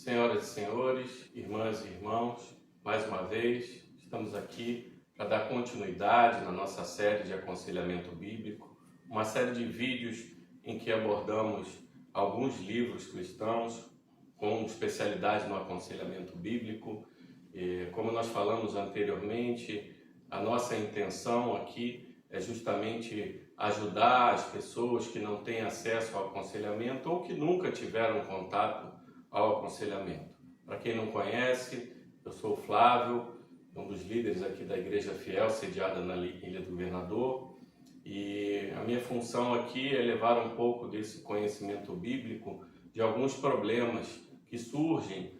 Senhoras e senhores, irmãs e irmãos, mais uma vez estamos aqui para dar continuidade na nossa série de aconselhamento bíblico, uma série de vídeos em que abordamos alguns livros cristãos com especialidade no aconselhamento bíblico. Como nós falamos anteriormente, a nossa intenção aqui é justamente ajudar as pessoas que não têm acesso ao aconselhamento ou que nunca tiveram contato ao aconselhamento. Para quem não conhece, eu sou o Flávio, um dos líderes aqui da Igreja Fiel, sediada na Ilha do Governador, e a minha função aqui é levar um pouco desse conhecimento bíblico de alguns problemas que surgem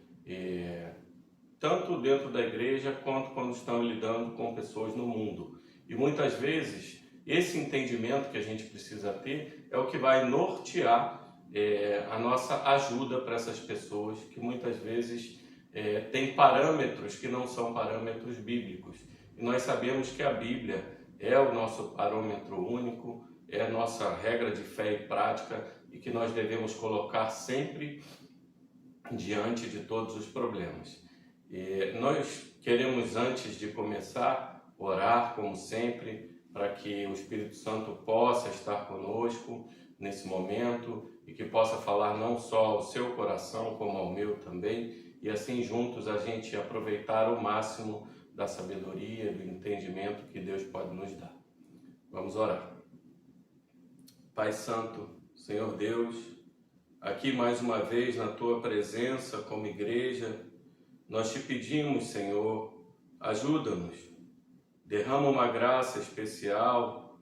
tanto dentro da igreja quanto quando estão lidando com pessoas no mundo. E muitas vezes esse entendimento que a gente precisa ter é o que vai nortear a nossa ajuda para essas pessoas que muitas vezes têm parâmetros que não são parâmetros bíblicos. E nós sabemos que a Bíblia é o nosso parâmetro único, é a nossa regra de fé e prática e que nós devemos colocar sempre diante de todos os problemas. Nós queremos, antes de começar, orar, como sempre, para que o Espírito Santo possa estar conosco nesse momento e que possa falar não só ao seu coração, como ao meu também, e assim juntos a gente aproveitar o máximo da sabedoria, do entendimento que Deus pode nos dar. Vamos orar. Pai Santo, Senhor Deus, aqui mais uma vez na Tua presença como igreja, nós te pedimos, Senhor, ajuda-nos, derrama uma graça especial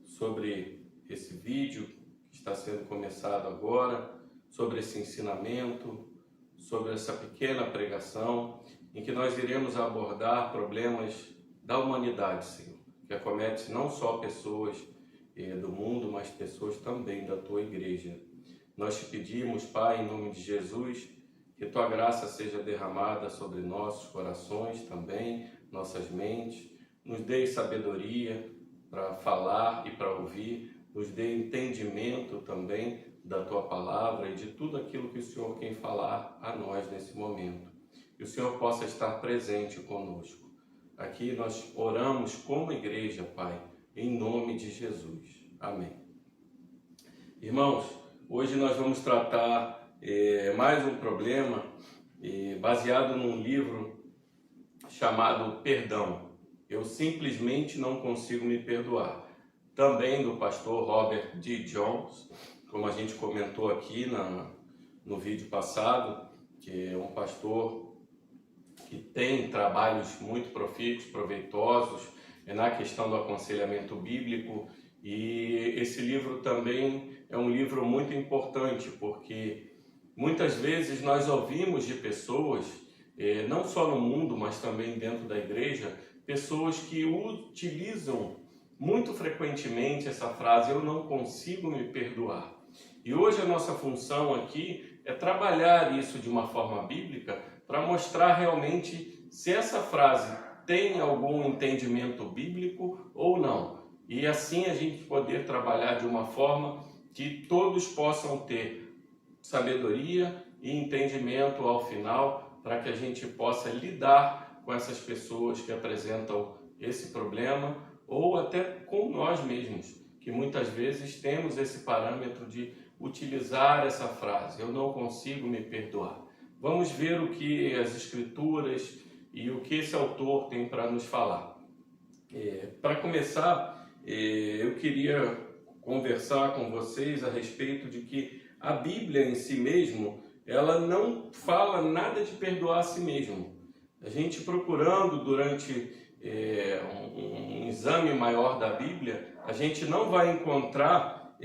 sobre esse vídeo que está sendo começado agora, sobre esse ensinamento, sobre essa pequena pregação, em que nós iremos abordar problemas da humanidade, Senhor, que acomete não só pessoas do mundo, mas pessoas também da Tua igreja. Nós te pedimos, Pai, em nome de Jesus, que Tua graça seja derramada sobre nossos corações também, nossas mentes, nos dê sabedoria para falar e para ouvir, nos dê entendimento também da Tua palavra e de tudo aquilo que o Senhor quer falar a nós nesse momento. Que o Senhor possa estar presente conosco. Aqui nós oramos como igreja, Pai, em nome de Jesus. Amém. Irmãos, hoje nós vamos tratar mais um problema baseado num livro chamado Perdão. Eu simplesmente não consigo me perdoar. Também do pastor Robert D. Jones, como a gente comentou aqui no vídeo passado, que é um pastor que tem trabalhos muito profícuos, proveitosos na questão do aconselhamento bíblico. E esse livro também é um livro muito importante, porque muitas vezes nós ouvimos de pessoas, não só no mundo, mas também dentro da igreja, pessoas que utilizam muito frequentemente essa frase, eu não consigo me perdoar. E hoje a nossa função aqui é trabalhar isso de uma forma bíblica para mostrar realmente se essa frase tem algum entendimento bíblico ou não. E assim a gente poder trabalhar de uma forma que todos possam ter sabedoria e entendimento ao final, para que a gente possa lidar com essas pessoas que apresentam esse problema, ou até com nós mesmos, que muitas vezes temos esse parâmetro de utilizar essa frase, eu não consigo me perdoar. Vamos ver o que as Escrituras e o que esse autor tem para nos falar. Para começar, eu queria conversar com vocês a respeito de que a Bíblia em si mesmo, ela não fala nada de perdoar a si mesmo. A gente procurando durante um exame maior da Bíblia, a gente não vai encontrar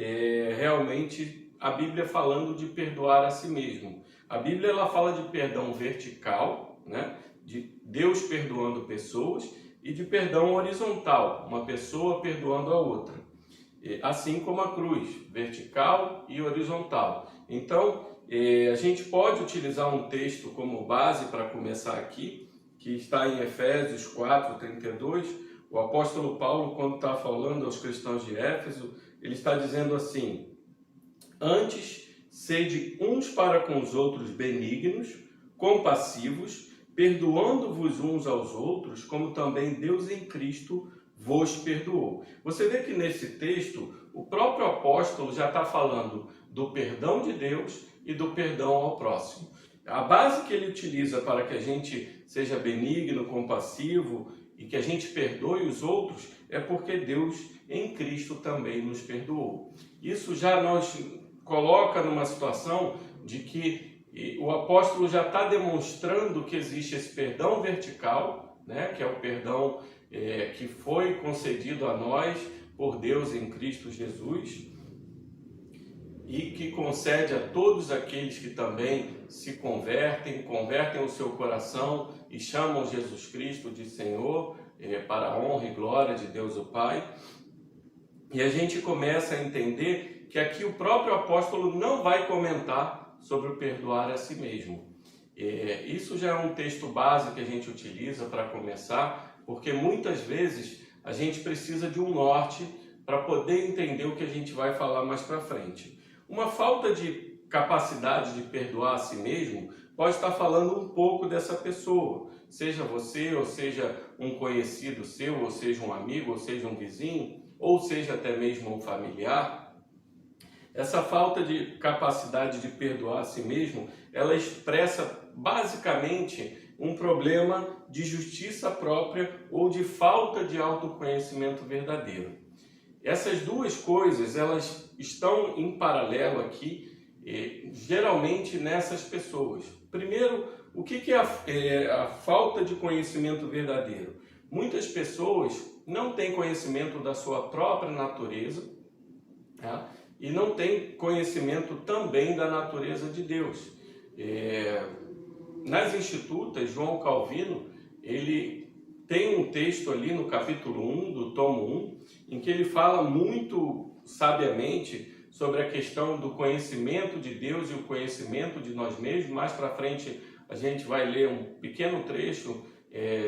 realmente a Bíblia falando de perdoar a si mesmo. A Bíblia ela fala de perdão vertical, né? De Deus perdoando pessoas, e de perdão horizontal, uma pessoa perdoando a outra. Assim como a cruz, vertical e horizontal. Então, a gente pode utilizar um texto como base para começar aqui, que está em Efésios 4:32. O apóstolo Paulo, quando está falando aos cristãos de Éfeso, ele está dizendo assim: antes, sede uns para com os outros benignos, compassivos, perdoando-vos uns aos outros, como também Deus em Cristo vos perdoou. Você vê que nesse texto, o próprio apóstolo já está falando do perdão de Deus e do perdão ao próximo. A base que ele utiliza para que a gente seja benigno, compassivo e que a gente perdoe os outros é porque Deus em Cristo também nos perdoou. Isso já nos coloca numa situação de que o apóstolo já está demonstrando que existe esse perdão vertical, né, que é o perdão que foi concedido a nós por Deus em Cristo Jesus e que concede a todos aqueles que também se convertem o seu coração e chamam Jesus Cristo de Senhor, para a honra e glória de Deus o Pai. E a gente começa a entender que aqui o próprio apóstolo não vai comentar sobre o perdoar a si mesmo. Isso já é um texto base que a gente utiliza para começar, porque muitas vezes a gente precisa de um norte para poder entender o que a gente vai falar mais para frente. Uma falta de capacidade de perdoar a si mesmo pode estar falando um pouco dessa pessoa, seja você, ou seja um conhecido seu, ou seja um amigo, ou seja um vizinho, ou seja até mesmo um familiar. Essa falta de capacidade de perdoar a si mesmo, ela expressa basicamente um problema de justiça própria ou de falta de autoconhecimento verdadeiro. Essas duas coisas, elas estão em paralelo aqui, geralmente nessas pessoas. Primeiro, o que é a falta de conhecimento verdadeiro? Muitas pessoas não têm conhecimento da sua própria natureza, tá? E não têm conhecimento também da natureza de Deus. Nas Institutas, João Calvino, ele tem um texto ali no capítulo 1 do tomo 1, em que ele fala muito sabiamente sobre a questão do conhecimento de Deus e o conhecimento de nós mesmos. Mais para frente a gente vai ler um pequeno trecho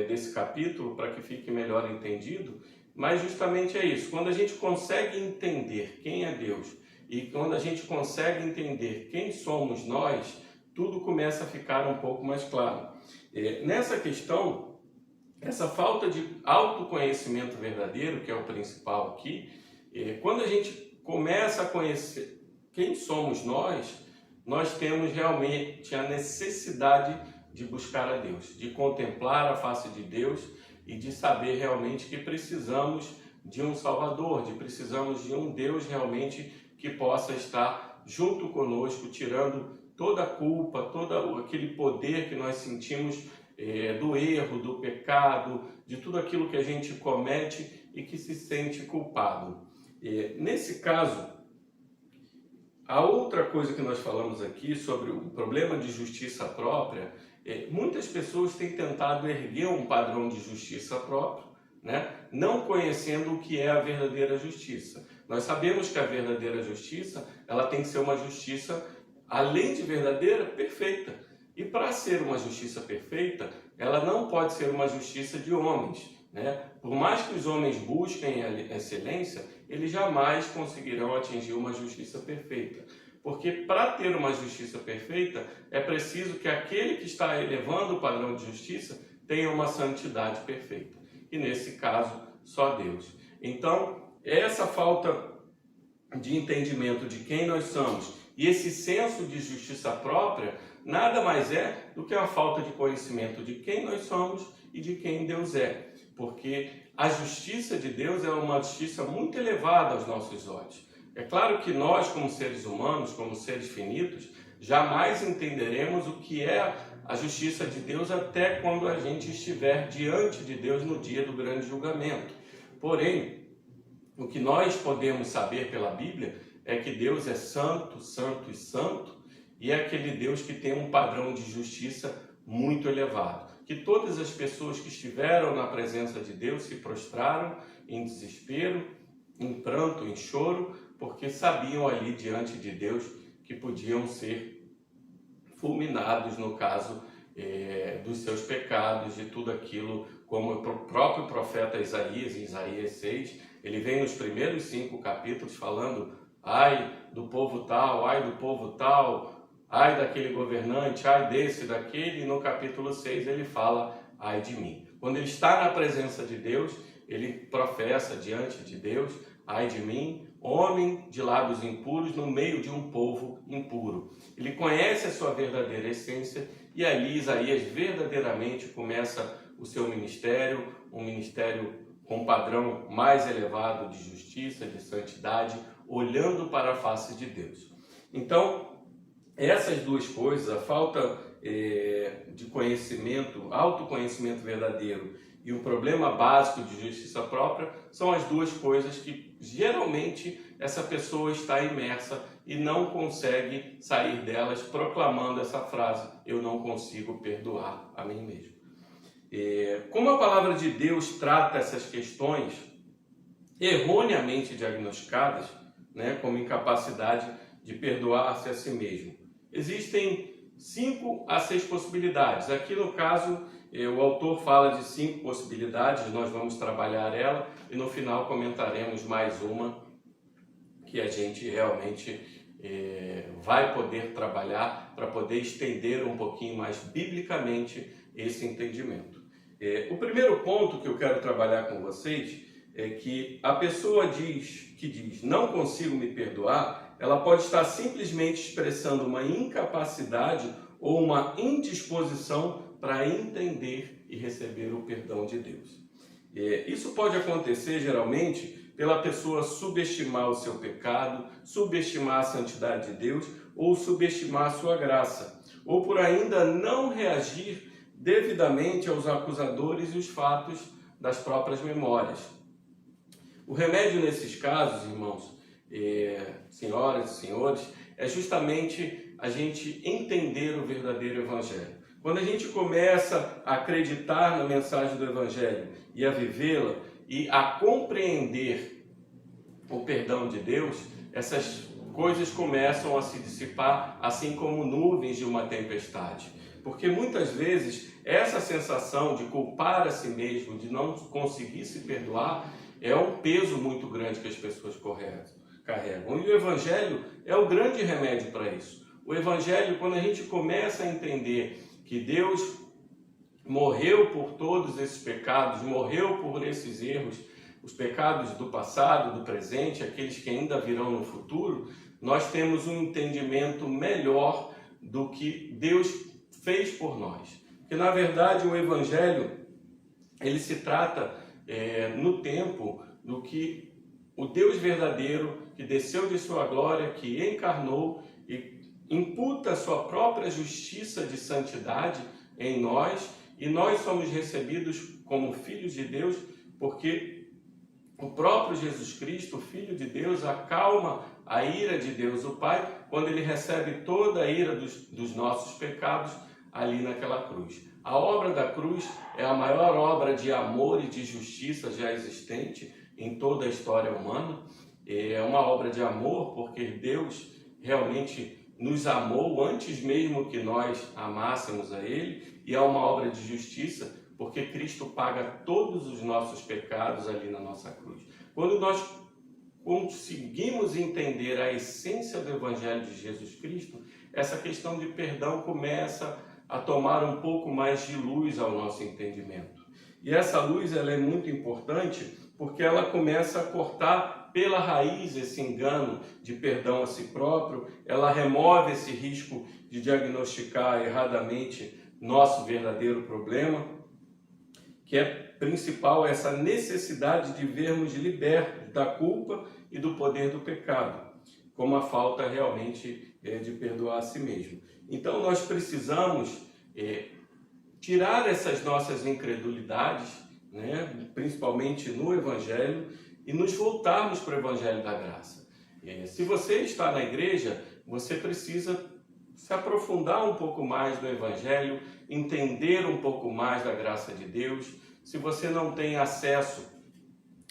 desse capítulo para que fique melhor entendido. Mas justamente é isso, quando a gente consegue entender quem é Deus e quando a gente consegue entender quem somos nós, tudo começa a ficar um pouco mais claro. Nessa questão, essa falta de autoconhecimento verdadeiro, que é o principal aqui, quando a gente começa a conhecer quem somos nós temos realmente a necessidade de buscar a Deus, de contemplar a face de Deus e de saber realmente que precisamos de um Salvador, precisamos de um Deus realmente que possa estar junto conosco, tirando toda a culpa, todo aquele poder que nós sentimos do erro, do pecado, de tudo aquilo que a gente comete e que se sente culpado. Nesse caso, a outra coisa que nós falamos aqui sobre o problema de justiça própria, muitas pessoas têm tentado erguer um padrão de justiça própria, né? Não conhecendo o que é a verdadeira justiça. Nós sabemos que a verdadeira justiça, ela tem que ser uma justiça, além de verdadeira, perfeita. E para ser uma justiça perfeita, ela não pode ser uma justiça de homens, né? Por mais que os homens busquem a excelência, eles jamais conseguirão atingir uma justiça perfeita. Porque para ter uma justiça perfeita, é preciso que aquele que está elevando o padrão de justiça tenha uma santidade perfeita. E nesse caso, só Deus. Então, essa falta de entendimento de quem nós somos e esse senso de justiça própria, nada mais é do que a falta de conhecimento de quem nós somos e de quem Deus é. Porque a justiça de Deus é uma justiça muito elevada aos nossos olhos. É claro que nós, como seres humanos, como seres finitos, jamais entenderemos o que é a justiça de Deus até quando a gente estiver diante de Deus no dia do grande julgamento. Porém, o que nós podemos saber pela Bíblia é que Deus é santo, santo e santo, e é aquele Deus que tem um padrão de justiça muito elevado. Que todas as pessoas que estiveram na presença de Deus se prostraram em desespero, em pranto, em choro, porque sabiam ali diante de Deus que podiam ser fulminados no caso dos seus pecados, de tudo aquilo, como o próprio profeta Isaías, em Isaías 6, ele vem nos primeiros 5 capítulos falando: ai do povo tal, ai daquele governante, ai desse, daquele, e no capítulo 6 ele fala, ai de mim. Quando ele está na presença de Deus, ele professa diante de Deus, ai de mim, homem de lábios impuros no meio de um povo impuro. Ele conhece a sua verdadeira essência e ali Isaías verdadeiramente começa o seu ministério, um ministério com um padrão mais elevado de justiça, de santidade, olhando para a face de Deus. Então, essas duas coisas, a falta de conhecimento, autoconhecimento verdadeiro e o problema básico de justiça própria, são as duas coisas que geralmente essa pessoa está imersa e não consegue sair delas proclamando essa frase, eu não consigo perdoar a mim mesmo. Como a palavra de Deus trata essas questões erroneamente diagnosticadas, né, como incapacidade de perdoar-se a si mesmo, existem 5 a 6 possibilidades. Aqui no caso, o autor fala de 5 possibilidades, nós vamos trabalhar ela e no final comentaremos mais uma que a gente realmente vai poder trabalhar para poder estender um pouquinho mais biblicamente esse entendimento. O primeiro ponto que eu quero trabalhar com vocês é que a pessoa que diz não consigo me perdoar, ela pode estar simplesmente expressando uma incapacidade ou uma indisposição para entender e receber o perdão de Deus. Isso pode acontecer geralmente pela pessoa subestimar o seu pecado, subestimar a santidade de Deus ou subestimar a sua graça, ou por ainda não reagir devidamente aos acusadores e os fatos das próprias memórias. O remédio nesses casos, irmãos, senhoras e senhores, é justamente a gente entender o verdadeiro Evangelho. Quando a gente começa a acreditar na mensagem do Evangelho e a vivê-la e a compreender o perdão de Deus, essas coisas começam a se dissipar, assim como nuvens de uma tempestade. Porque muitas vezes essa sensação de culpar a si mesmo, de não conseguir se perdoar, é um peso muito grande que as pessoas carregam. E o Evangelho é o grande remédio para isso. O Evangelho, quando a gente começa a entender que Deus morreu por todos esses pecados, morreu por esses erros, os pecados do passado, do presente, aqueles que ainda virão no futuro, nós temos um entendimento melhor do que Deus fez por nós. Porque, na verdade, o Evangelho, ele se trata no tempo do que o Deus verdadeiro, que desceu de sua glória, que encarnou e imputa a sua própria justiça de santidade em nós, e nós somos recebidos como filhos de Deus, porque o próprio Jesus Cristo, o Filho de Deus, acalma a ira de Deus, o Pai, quando ele recebe toda a ira dos nossos pecados ali naquela cruz. A obra da cruz é a maior obra de amor e de justiça já existente em toda a história humana. É uma obra de amor porque Deus realmente nos amou antes mesmo que nós amássemos a Ele, e é uma obra de justiça porque Cristo paga todos os nossos pecados ali na nossa cruz. Quando nós conseguimos entender a essência do Evangelho de Jesus Cristo, essa questão de perdão começa a tomar um pouco mais de luz ao nosso entendimento. E essa luz ela é muito importante porque ela começa a cortar pela raiz esse engano de perdão a si próprio, ela remove esse risco de diagnosticar erradamente nosso verdadeiro problema, que é principal essa necessidade de vermos libertos da culpa e do poder do pecado, como a falta realmente de perdoar a si mesmo. Então nós precisamos tirar essas nossas incredulidades, né, principalmente no Evangelho, e nos voltarmos para o Evangelho da Graça. Se você está na igreja, você precisa se aprofundar um pouco mais no Evangelho, entender um pouco mais da graça de Deus. Se você não tem acesso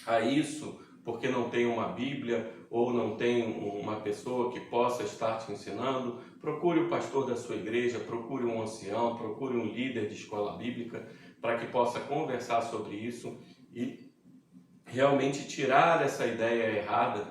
a isso, porque não tem uma Bíblia ou não tem uma pessoa que possa estar te ensinando, procure o pastor da sua igreja, procure um ancião, procure um líder de escola bíblica para que possa conversar sobre isso e realmente tirar essa ideia errada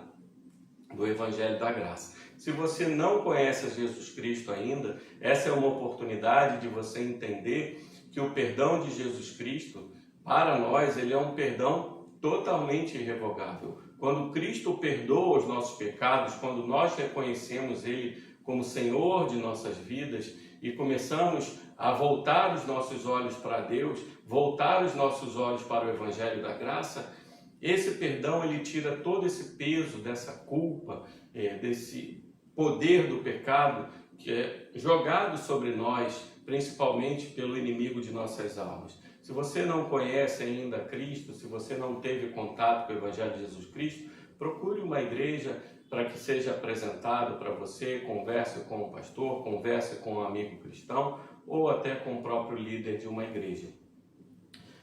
do Evangelho da Graça. Se você não conhece Jesus Cristo ainda, essa é uma oportunidade de você entender que o perdão de Jesus Cristo, para nós, ele é um perdão totalmente irrevogável. Quando Cristo perdoa os nossos pecados, quando nós reconhecemos Ele como Senhor de nossas vidas e começamos a voltar os nossos olhos para Deus, voltar os nossos olhos para o Evangelho da Graça, esse perdão ele tira todo esse peso dessa culpa, desse poder do pecado que é jogado sobre nós, principalmente pelo inimigo de nossas almas. Se você não conhece ainda Cristo, se você não teve contato com o Evangelho de Jesus Cristo, procure uma igreja para que seja apresentado para você, converse com o pastor, converse com um amigo cristão ou até com o próprio líder de uma igreja.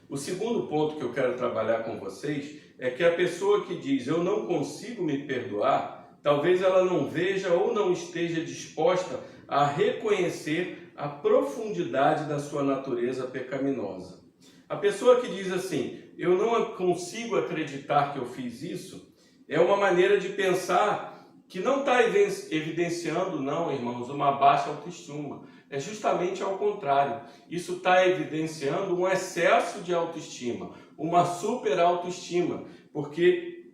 O segundo ponto que eu quero trabalhar com vocês é que a pessoa que diz eu não consigo me perdoar, talvez ela não veja ou não esteja disposta a reconhecer a profundidade da sua natureza pecaminosa. A pessoa que diz assim, eu não consigo acreditar que eu fiz isso, é uma maneira de pensar que não está evidenciando, não, irmãos, uma baixa autoestima. É justamente ao contrário. Isso está evidenciando um excesso de autoestima, uma super autoestima, porque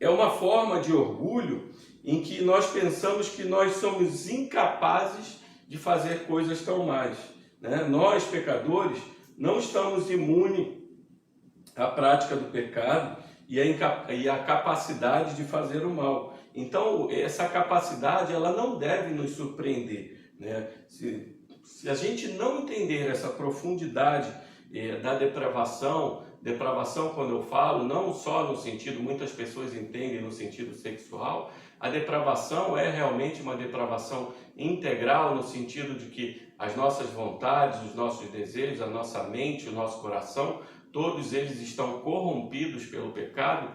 é uma forma de orgulho em que nós pensamos que nós somos incapazes de fazer coisas tão mais, né? Nós, pecadores, não estamos imunes à prática do pecado e à capacidade de fazer o mal. Então, essa capacidade ela não deve nos surpreender, né? Se a gente não entender essa profundidade da depravação, quando eu falo, não só no sentido, muitas pessoas entendem no sentido sexual, a depravação é realmente uma depravação integral no sentido de que as nossas vontades, os nossos desejos, a nossa mente, o nosso coração, todos eles estão corrompidos pelo pecado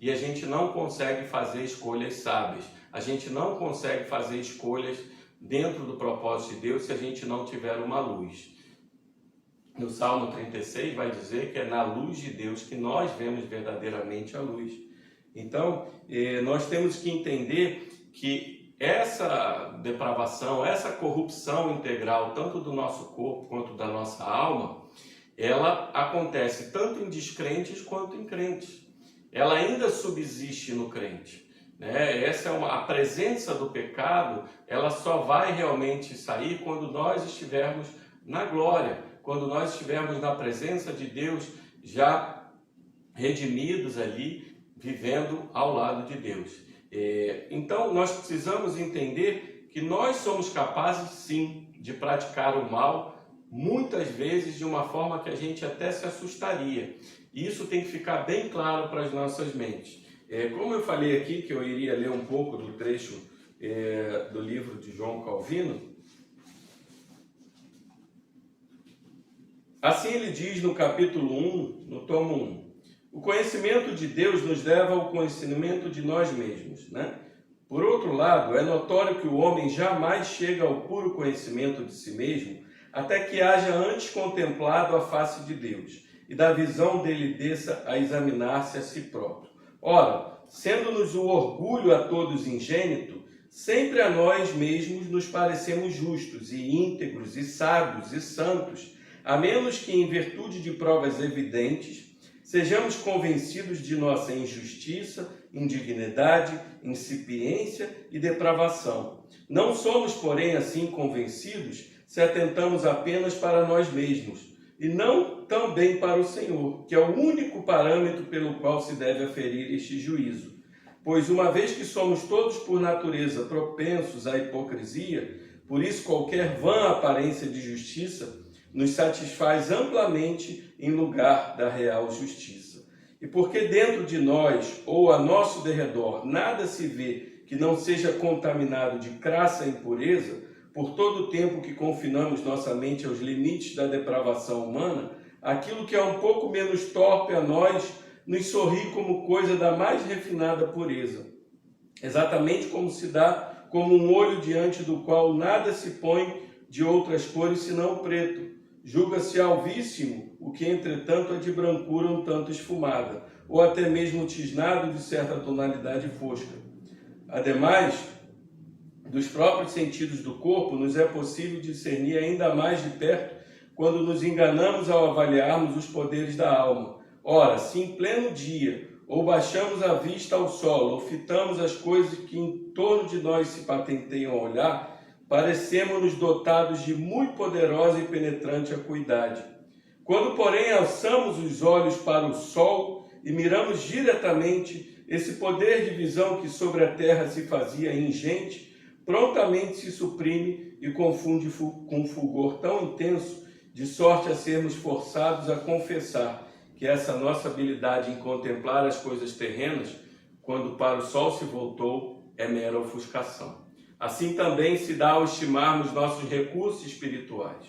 e a gente não consegue fazer escolhas sábias. A gente não consegue fazer escolhas dentro do propósito de Deus se a gente não tiver uma luz. No Salmo 36 vai dizer que é na luz de Deus que nós vemos verdadeiramente a luz. Então, nós temos que entender que essa depravação, essa corrupção integral, tanto do nosso corpo quanto da nossa alma, ela acontece tanto em descrentes quanto em crentes. Ela ainda subsiste no crente, né? A presença do pecado, ela só vai realmente sair quando nós estivermos na glória, quando nós estivermos na presença de Deus, já redimidos ali, vivendo ao lado de Deus. Então, nós precisamos entender que nós somos capazes, sim, de praticar o mal, muitas vezes de uma forma que a gente até se assustaria. E isso tem que ficar bem claro para as nossas mentes. Como eu falei aqui que eu iria ler um pouco do trecho do livro de João Calvino, assim ele diz no capítulo 1, no tomo 1, o conhecimento de Deus nos leva ao conhecimento de nós mesmos, né? Por outro lado, é notório que o homem jamais chega ao puro conhecimento de si mesmo até que haja antes contemplado a face de Deus e da visão dele desça a examinar-se a si próprio. Ora, sendo-nos o orgulho a todos ingênito, sempre a nós mesmos nos parecemos justos e íntegros e sábios e santos, a menos que, em virtude de provas evidentes, sejamos convencidos de nossa injustiça, indignidade, incipiência e depravação. Não somos, porém, assim convencidos se atentamos apenas para nós mesmos, e não também para o Senhor, que é o único parâmetro pelo qual se deve aferir este juízo. Pois uma vez que somos todos por natureza propensos à hipocrisia, por isso qualquer vã aparência de justiça nos satisfaz amplamente em lugar da real justiça. E porque dentro de nós ou a nosso derredor nada se vê que não seja contaminado de crassa impureza, por todo o tempo que confinamos nossa mente aos limites da depravação humana, aquilo que é um pouco menos torpe a nós nos sorri como coisa da mais refinada pureza. Exatamente como se dá como um olho diante do qual nada se põe de outras cores senão o preto. Julga-se alvíssimo o que, entretanto, é de brancura um tanto esfumada, ou até mesmo tisnado de certa tonalidade fosca. Ademais, dos próprios sentidos do corpo, nos é possível discernir ainda mais de perto quando nos enganamos ao avaliarmos os poderes da alma. Ora, se em pleno dia, ou baixamos a vista ao solo, ou fitamos as coisas que em torno de nós se patenteiam a olhar, parecemos-nos dotados de muito poderosa e penetrante acuidade. Quando, porém, alçamos os olhos para o sol e miramos diretamente, esse poder de visão que sobre a terra se fazia ingente, prontamente se suprime e confunde com fulgor tão intenso, de sorte a sermos forçados a confessar que essa nossa habilidade em contemplar as coisas terrenas, quando para o sol se voltou, é mera ofuscação. Assim também se dá ao estimarmos nossos recursos espirituais,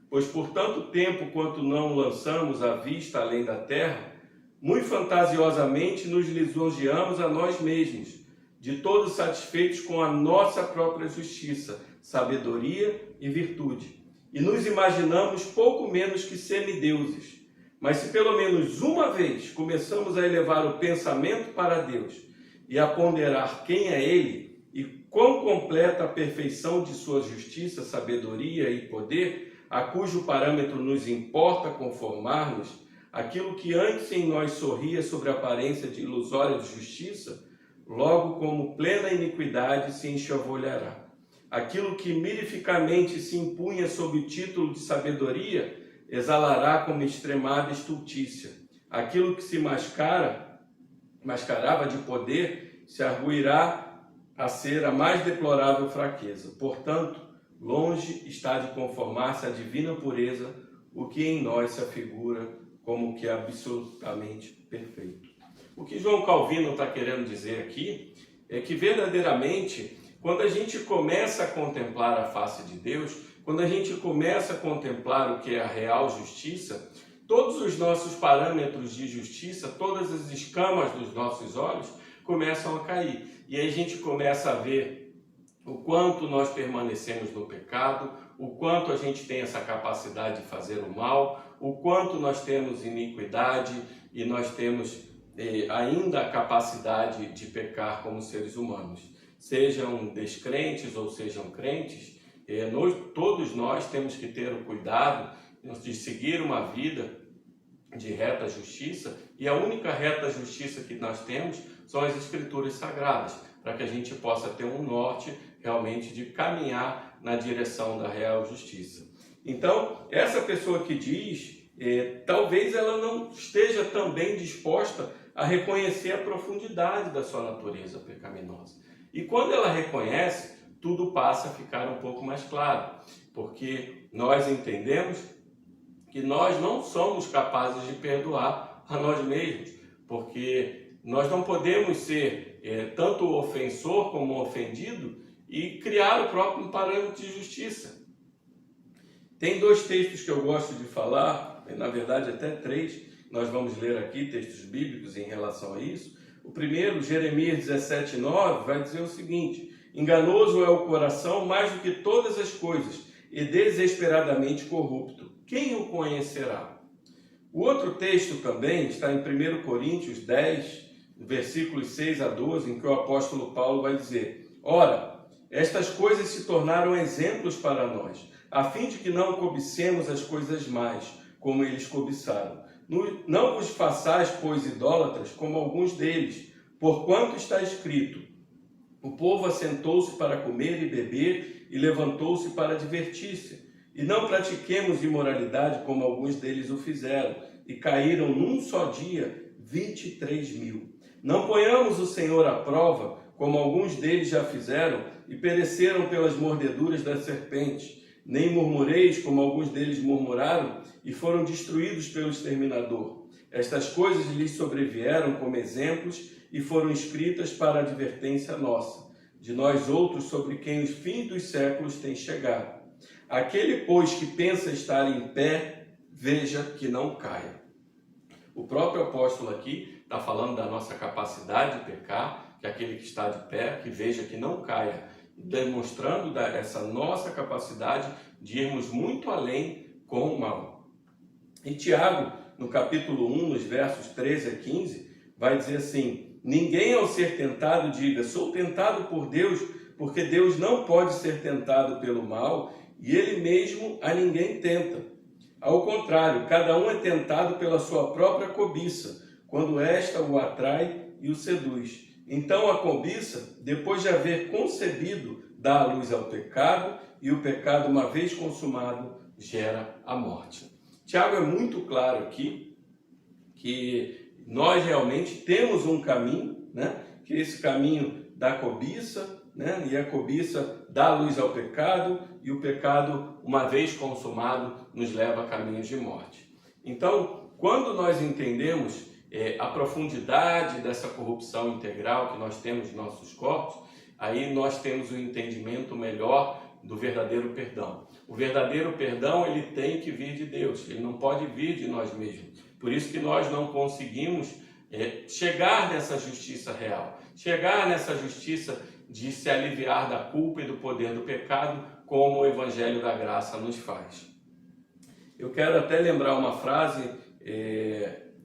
pois por tanto tempo quanto não lançamos a vista além da terra, muito fantasiosamente nos lisonjeamos a nós mesmos, de todos satisfeitos com a nossa própria justiça, sabedoria e virtude, e nos imaginamos pouco menos que semideuses. Mas se pelo menos uma vez começamos a elevar o pensamento para Deus e a ponderar quem é Ele e quão completa a perfeição de sua justiça, sabedoria e poder, a cujo parâmetro nos importa conformar-nos, aquilo que antes em nós sorria sobre a aparência de ilusória de justiça, logo como plena iniquidade se enxovalhará. Aquilo que mirificamente se impunha sob o título de sabedoria, exalará como extremada estultícia. Aquilo que se mascarava de poder, se arguirá a ser a mais deplorável fraqueza. Portanto, longe está de conformar-se à divina pureza, o que em nós se afigura como que absolutamente perfeito. O que João Calvino está querendo dizer aqui é que verdadeiramente, quando a gente começa a contemplar a face de Deus, quando a gente começa a contemplar o que é a real justiça, todos os nossos parâmetros de justiça, todas as escamas dos nossos olhos começam a cair. E aí a gente começa a ver o quanto nós permanecemos no pecado, o quanto a gente tem essa capacidade de fazer o mal, o quanto nós temos iniquidade e nós temos ainda a capacidade de pecar como seres humanos. Sejam descrentes ou sejam crentes, todos nós temos que ter o cuidado de seguir uma vida de reta justiça, e a única reta justiça que nós temos são as Escrituras Sagradas, para que a gente possa ter um norte realmente de caminhar na direção da real justiça. Então, essa pessoa que diz, talvez ela não esteja também disposta a reconhecer a profundidade da sua natureza pecaminosa. E quando ela reconhece, tudo passa a ficar um pouco mais claro, porque nós entendemos que nós não somos capazes de perdoar a nós mesmos, porque nós não podemos ser tanto o ofensor como o ofendido e criar o próprio parâmetro de justiça. Tem dois textos que eu gosto de falar, na verdade até três, nós vamos ler aqui textos bíblicos em relação a isso. O primeiro, Jeremias 17:9, vai dizer o seguinte: enganoso é o coração mais do que todas as coisas e desesperadamente corrupto. Quem o conhecerá? O outro texto também está em 1 Coríntios 10, versículos 6 a 12, em que o apóstolo Paulo vai dizer: ora, estas coisas se tornaram exemplos para nós, a fim de que não cobicemos as coisas mais, como eles cobiçaram. Não vos façais, pois, idólatras, como alguns deles, porquanto está escrito: o povo assentou-se para comer e beber e levantou-se para divertir-se. E não pratiquemos imoralidade, como alguns deles o fizeram, e caíram num só dia 23.000. Não ponhamos o Senhor à prova, como alguns deles já fizeram, e pereceram pelas mordeduras das serpentes. Nem murmureis, como alguns deles murmuraram, e foram destruídos pelo exterminador. Estas coisas lhes sobrevieram como exemplos, e foram escritas para advertência nossa, de nós outros sobre quem os fins dos séculos têm chegado. Aquele, pois, que pensa estar em pé, veja que não caia. O próprio apóstolo aqui está falando da nossa capacidade de pecar, que aquele que está de pé, que veja que não caia, demonstrando essa nossa capacidade de irmos muito além com o mal. E Tiago, no capítulo 1, nos versos 13 a 15, vai dizer assim: ninguém ao ser tentado diga, sou tentado por Deus, porque Deus não pode ser tentado pelo mal e Ele mesmo a ninguém tenta. Ao contrário, cada um é tentado pela sua própria cobiça, quando esta o atrai e o seduz. Então a cobiça, depois de haver concebido, dá a luz ao pecado, e o pecado, uma vez consumado, gera a morte. Tiago é muito claro aqui que nós realmente temos um caminho, né? Que é esse caminho da cobiça, né? E a cobiça dá luz ao pecado, e o pecado, uma vez consumado, nos leva a caminhos de morte. Então, quando nós entendemos a profundidade dessa corrupção integral que nós temos em nossos corpos, aí nós temos um entendimento melhor do verdadeiro perdão. O verdadeiro perdão, ele tem que vir de Deus, ele não pode vir de nós mesmos. Por isso que nós não conseguimos chegar nessa justiça real, chegar nessa justiça de se aliviar da culpa e do poder do pecado, como o Evangelho da Graça nos faz. Eu quero até lembrar uma frase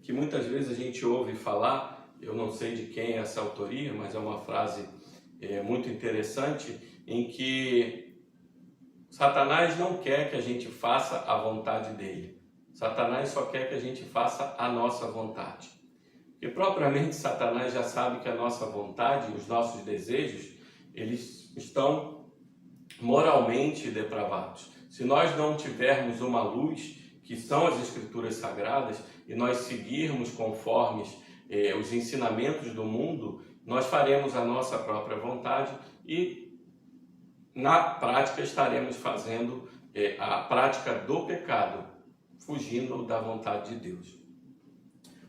que muitas vezes a gente ouve falar, eu não sei de quem é essa autoria, mas é uma frase muito interessante, em que Satanás não quer que a gente faça a vontade dele. Satanás só quer que a gente faça a nossa vontade. Porque propriamente Satanás já sabe que a nossa vontade, os nossos desejos, eles estão moralmente depravados. Se nós não tivermos uma luz, que são as Escrituras Sagradas, e nós seguirmos conforme os ensinamentos do mundo, nós faremos a nossa própria vontade e, na prática, estaremos fazendo a prática do pecado, fugindo da vontade de Deus.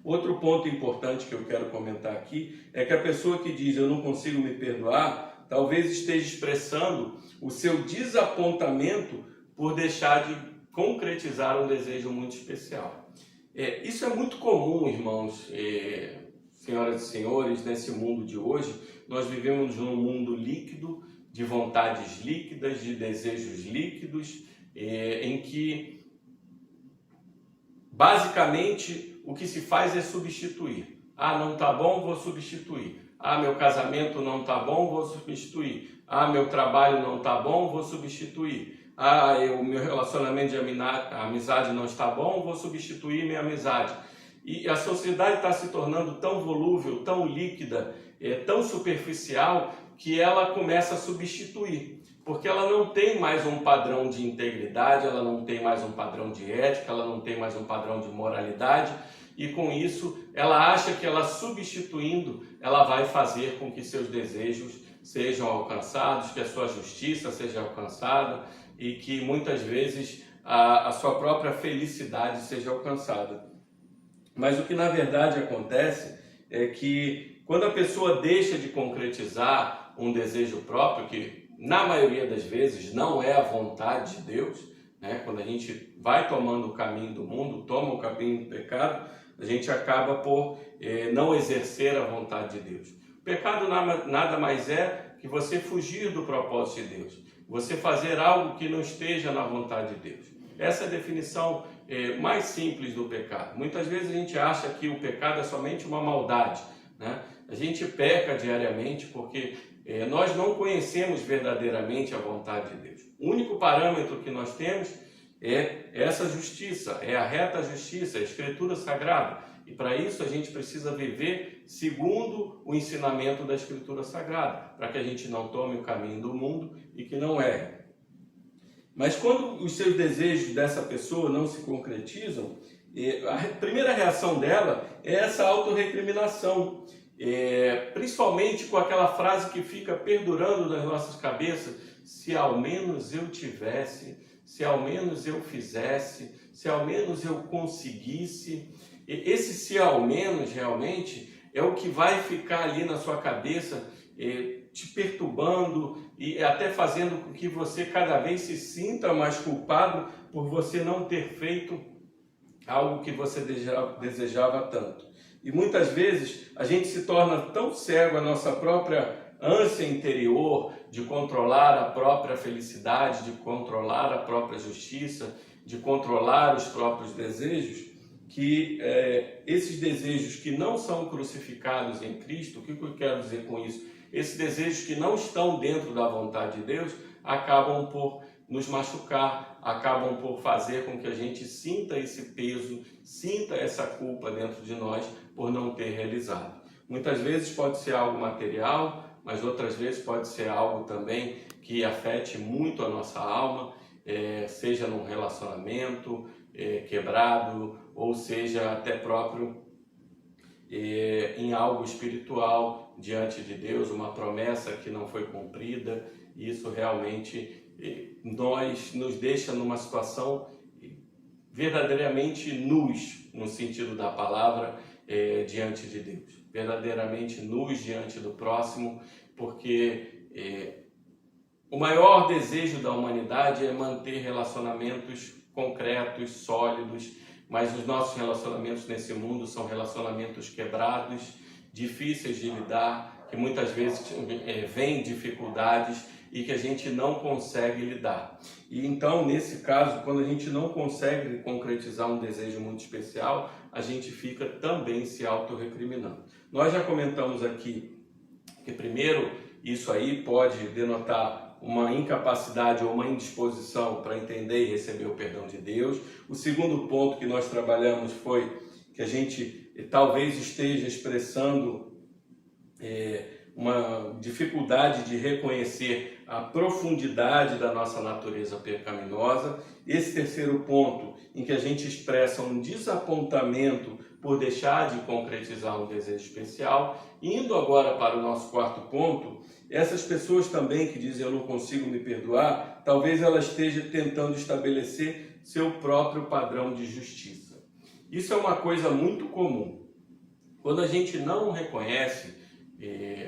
Outro ponto importante que eu quero comentar aqui é que a pessoa que diz eu não consigo me perdoar, talvez esteja expressando o seu desapontamento por deixar de concretizar um desejo muito especial. Isso é muito comum, irmãos, senhoras e senhores, nesse mundo de hoje. Nós vivemos num mundo líquido, de vontades líquidas, de desejos líquidos, em que basicamente o que se faz é substituir. Ah, não tá bom, vou substituir. Ah, meu casamento não tá bom, vou substituir. Ah, meu trabalho não tá bom, vou substituir. Ah, o meu relacionamento de amizade não está bom, vou substituir minha amizade. E a sociedade está se tornando tão volúvel, tão líquida, tão superficial, que ela começa a substituir. Porque ela não tem mais um padrão de integridade, ela não tem mais um padrão de ética, ela não tem mais um padrão de moralidade. E com isso, ela acha que ela substituindo, ela vai fazer com que seus desejos sejam alcançados, que a sua justiça seja alcançada, e que muitas vezes a sua própria felicidade seja alcançada. Mas o que na verdade acontece é que quando a pessoa deixa de concretizar um desejo próprio, que na maioria das vezes não é a vontade de Deus, né? Quando a gente vai tomando o caminho do mundo, toma o caminho do pecado, a gente acaba por não exercer a vontade de Deus. O pecado nada mais é que você fugir do propósito de Deus. Você fazer algo que não esteja na vontade de Deus. Essa é a definição mais simples do pecado. Muitas vezes a gente acha que o pecado é somente uma maldade, né? A gente peca diariamente porque nós não conhecemos verdadeiramente a vontade de Deus. O único parâmetro que nós temos é essa justiça, é a reta justiça, a Escritura Sagrada. E para isso a gente precisa viver segundo o ensinamento da Escritura Sagrada, para que a gente não tome o caminho do mundo e que não erre. Mas quando os seus desejos dessa pessoa não se concretizam, a primeira reação dela é essa autorrecriminação, principalmente com aquela frase que fica perdurando nas nossas cabeças: se ao menos eu tivesse, se ao menos eu fizesse, se ao menos eu conseguisse. Esse se ao menos realmente é o que vai ficar ali na sua cabeça, te perturbando e até fazendo com que você cada vez se sinta mais culpado por você não ter feito algo que você desejava tanto. E muitas vezes a gente se torna tão cego à nossa própria ânsia interior de controlar a própria felicidade, de controlar a própria justiça, de controlar os próprios desejos, que esses desejos que não são crucificados em Cristo, o que eu quero dizer com isso? esses desejos que não estão dentro da vontade de Deus acabam por nos machucar, acabam por fazer com que a gente sinta esse peso, sinta essa culpa dentro de nós por não ter realizado. Muitas vezes pode ser algo material, mas outras vezes pode ser algo também que afete muito a nossa alma, seja num relacionamento quebrado, ou seja até próprio em algo espiritual diante de Deus, uma promessa que não foi cumprida. Isso realmente nos deixa numa situação verdadeiramente nus, no sentido da palavra, diante de Deus, verdadeiramente nus diante do próximo, porque o maior desejo da humanidade é manter relacionamentos concretos, sólidos, mas os nossos relacionamentos nesse mundo são relacionamentos quebrados, difíceis de lidar, que muitas vezes vêm dificuldades e que a gente não consegue lidar. E então, nesse caso, quando a gente não consegue concretizar um desejo muito especial, a gente fica também se autorrecriminando. Nós já comentamos aqui que, primeiro, isso aí pode denotar uma incapacidade ou uma indisposição para entender e receber o perdão de Deus. O segundo ponto que nós trabalhamos foi que a gente talvez esteja expressando uma dificuldade de reconhecer a profundidade da nossa natureza pecaminosa. Esse terceiro ponto, em que a gente expressa um desapontamento por deixar de concretizar um desejo especial. Indo agora para o nosso quarto ponto, essas pessoas também que dizem eu não consigo me perdoar, talvez ela esteja tentando estabelecer seu próprio padrão de justiça. Isso é uma coisa muito comum. Quando a gente não reconhece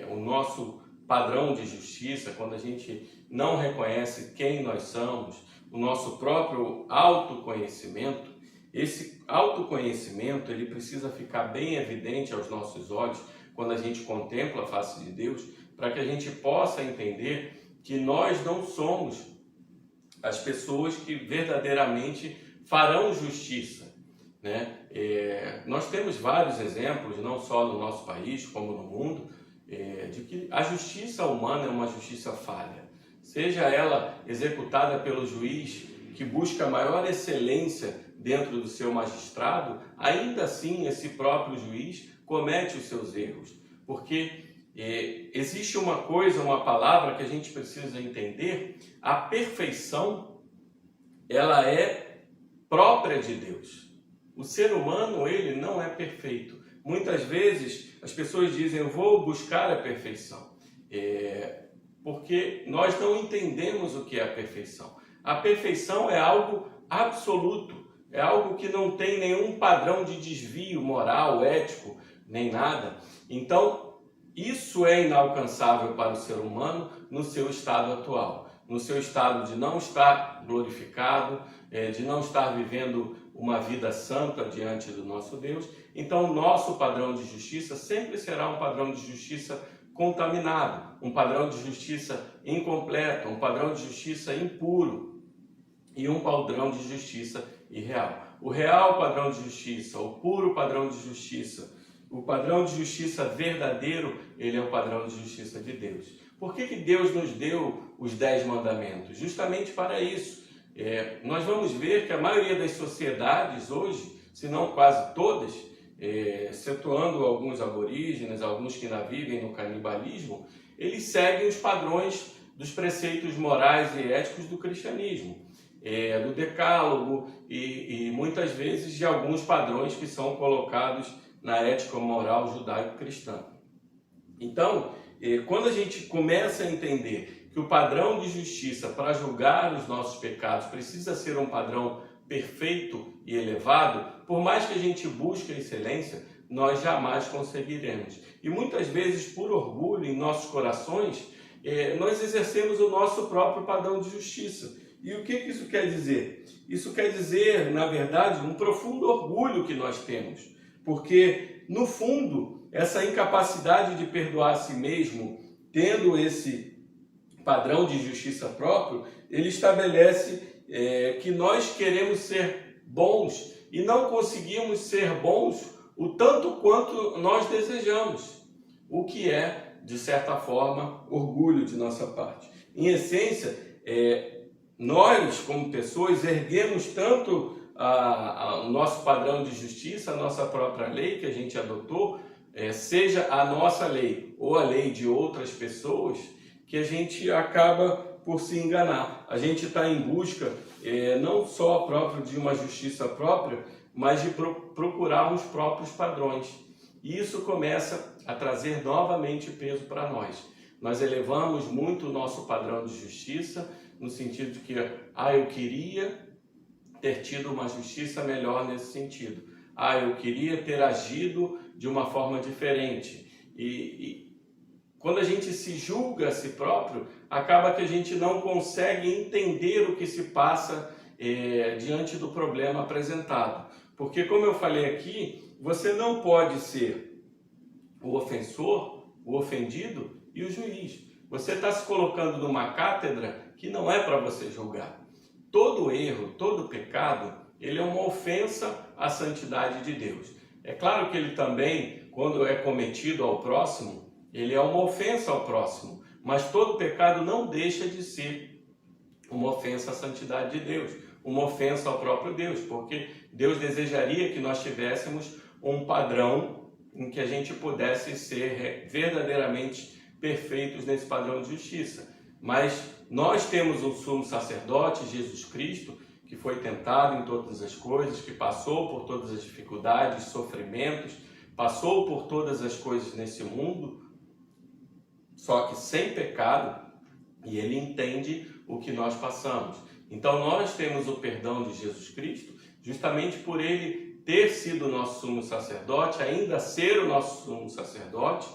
o nosso padrão de justiça, quando a gente não reconhece quem nós somos, o nosso próprio autoconhecimento, esse autoconhecimento ele precisa ficar bem evidente aos nossos olhos quando a gente contempla a face de Deus, para que a gente possa entender que nós não somos as pessoas que verdadeiramente farão justiça, né? Nós temos vários exemplos, não só no nosso país, como no mundo, de que a justiça humana é uma justiça falha. Seja ela executada pelo juiz que busca maior excelência dentro do seu magistrado, ainda assim esse próprio juiz comete os seus erros. Porque existe uma coisa, uma palavra que a gente precisa entender: a perfeição, ela é própria de Deus. O ser humano, ele não é perfeito. Muitas vezes as pessoas dizem, eu vou buscar a perfeição, porque nós não entendemos o que é a perfeição. A perfeição é algo absoluto, é algo que não tem nenhum padrão de desvio moral, ético, nem nada. Então, isso é inalcançável para o ser humano no seu estado atual, no seu estado de não estar glorificado, de não estar vivendo uma vida santa diante do nosso Deus. Então, nosso padrão de justiça sempre será um padrão de justiça contaminado, um padrão de justiça incompleto, um padrão de justiça impuro e um padrão de justiça irreal. O real padrão de justiça, o puro padrão de justiça, o padrão de justiça verdadeiro, ele é o padrão de justiça de Deus. Por que Deus nos deu os 10 mandamentos? Justamente para isso. Nós vamos ver que a maioria das sociedades hoje, se não quase todas, excetuando alguns aborígenes, alguns que ainda vivem no canibalismo, eles seguem os padrões dos preceitos morais e éticos do cristianismo, do decálogo e muitas vezes de alguns padrões que são colocados na ética moral judaico-cristã. Então, quando a gente começa a entender que o padrão de justiça para julgar os nossos pecados precisa ser um padrão perfeito e elevado, por mais que a gente busque a excelência, nós jamais conseguiremos. E muitas vezes, por orgulho em nossos corações, nós exercemos o nosso próprio padrão de justiça. E o que isso quer dizer? Isso quer dizer, na verdade, um profundo orgulho que nós temos. Porque, no fundo, essa incapacidade de perdoar a si mesmo, tendo esse padrão de justiça próprio, ele estabelece que nós queremos ser bons e não conseguimos ser bons o tanto quanto nós desejamos, o que é de certa forma, orgulho de nossa parte. Em essência, nós, como pessoas, erguemos tanto o nosso padrão de justiça, a nossa própria lei que a gente adotou, seja a nossa lei ou a lei de outras pessoas, que a gente acaba por se enganar. A gente está em busca não só próprio de uma justiça própria, mas de procurar os próprios padrões. E isso começa a trazer novamente peso para nós. Nós elevamos muito o nosso padrão de justiça, no sentido de que, eu queria ter tido uma justiça melhor nesse sentido. Eu queria ter agido de uma forma diferente. E quando a gente se julga a si próprio, acaba que a gente não consegue entender o que se passa diante do problema apresentado. Porque, como eu falei aqui, você não pode ser o ofensor, o ofendido e o juiz. Você está se colocando numa cátedra que não é para você julgar. Todo erro, todo pecado, ele é uma ofensa à santidade de Deus. É claro que ele também, quando é cometido ao próximo, ele é uma ofensa ao próximo. Mas todo pecado não deixa de ser uma ofensa à santidade de Deus, uma ofensa ao próprio Deus, porque Deus desejaria que nós tivéssemos um padrão em que a gente pudesse ser verdadeiramente perfeitos nesse padrão de justiça. Mas nós temos um sumo sacerdote, Jesus Cristo, que foi tentado em todas as coisas, que passou por todas as dificuldades, sofrimentos, passou por todas as coisas nesse mundo, só que sem pecado, e ele entende o que nós passamos. Então nós temos o perdão de Jesus Cristo, justamente por ele ter sido o nosso sumo sacerdote, ainda ser o nosso sumo sacerdote,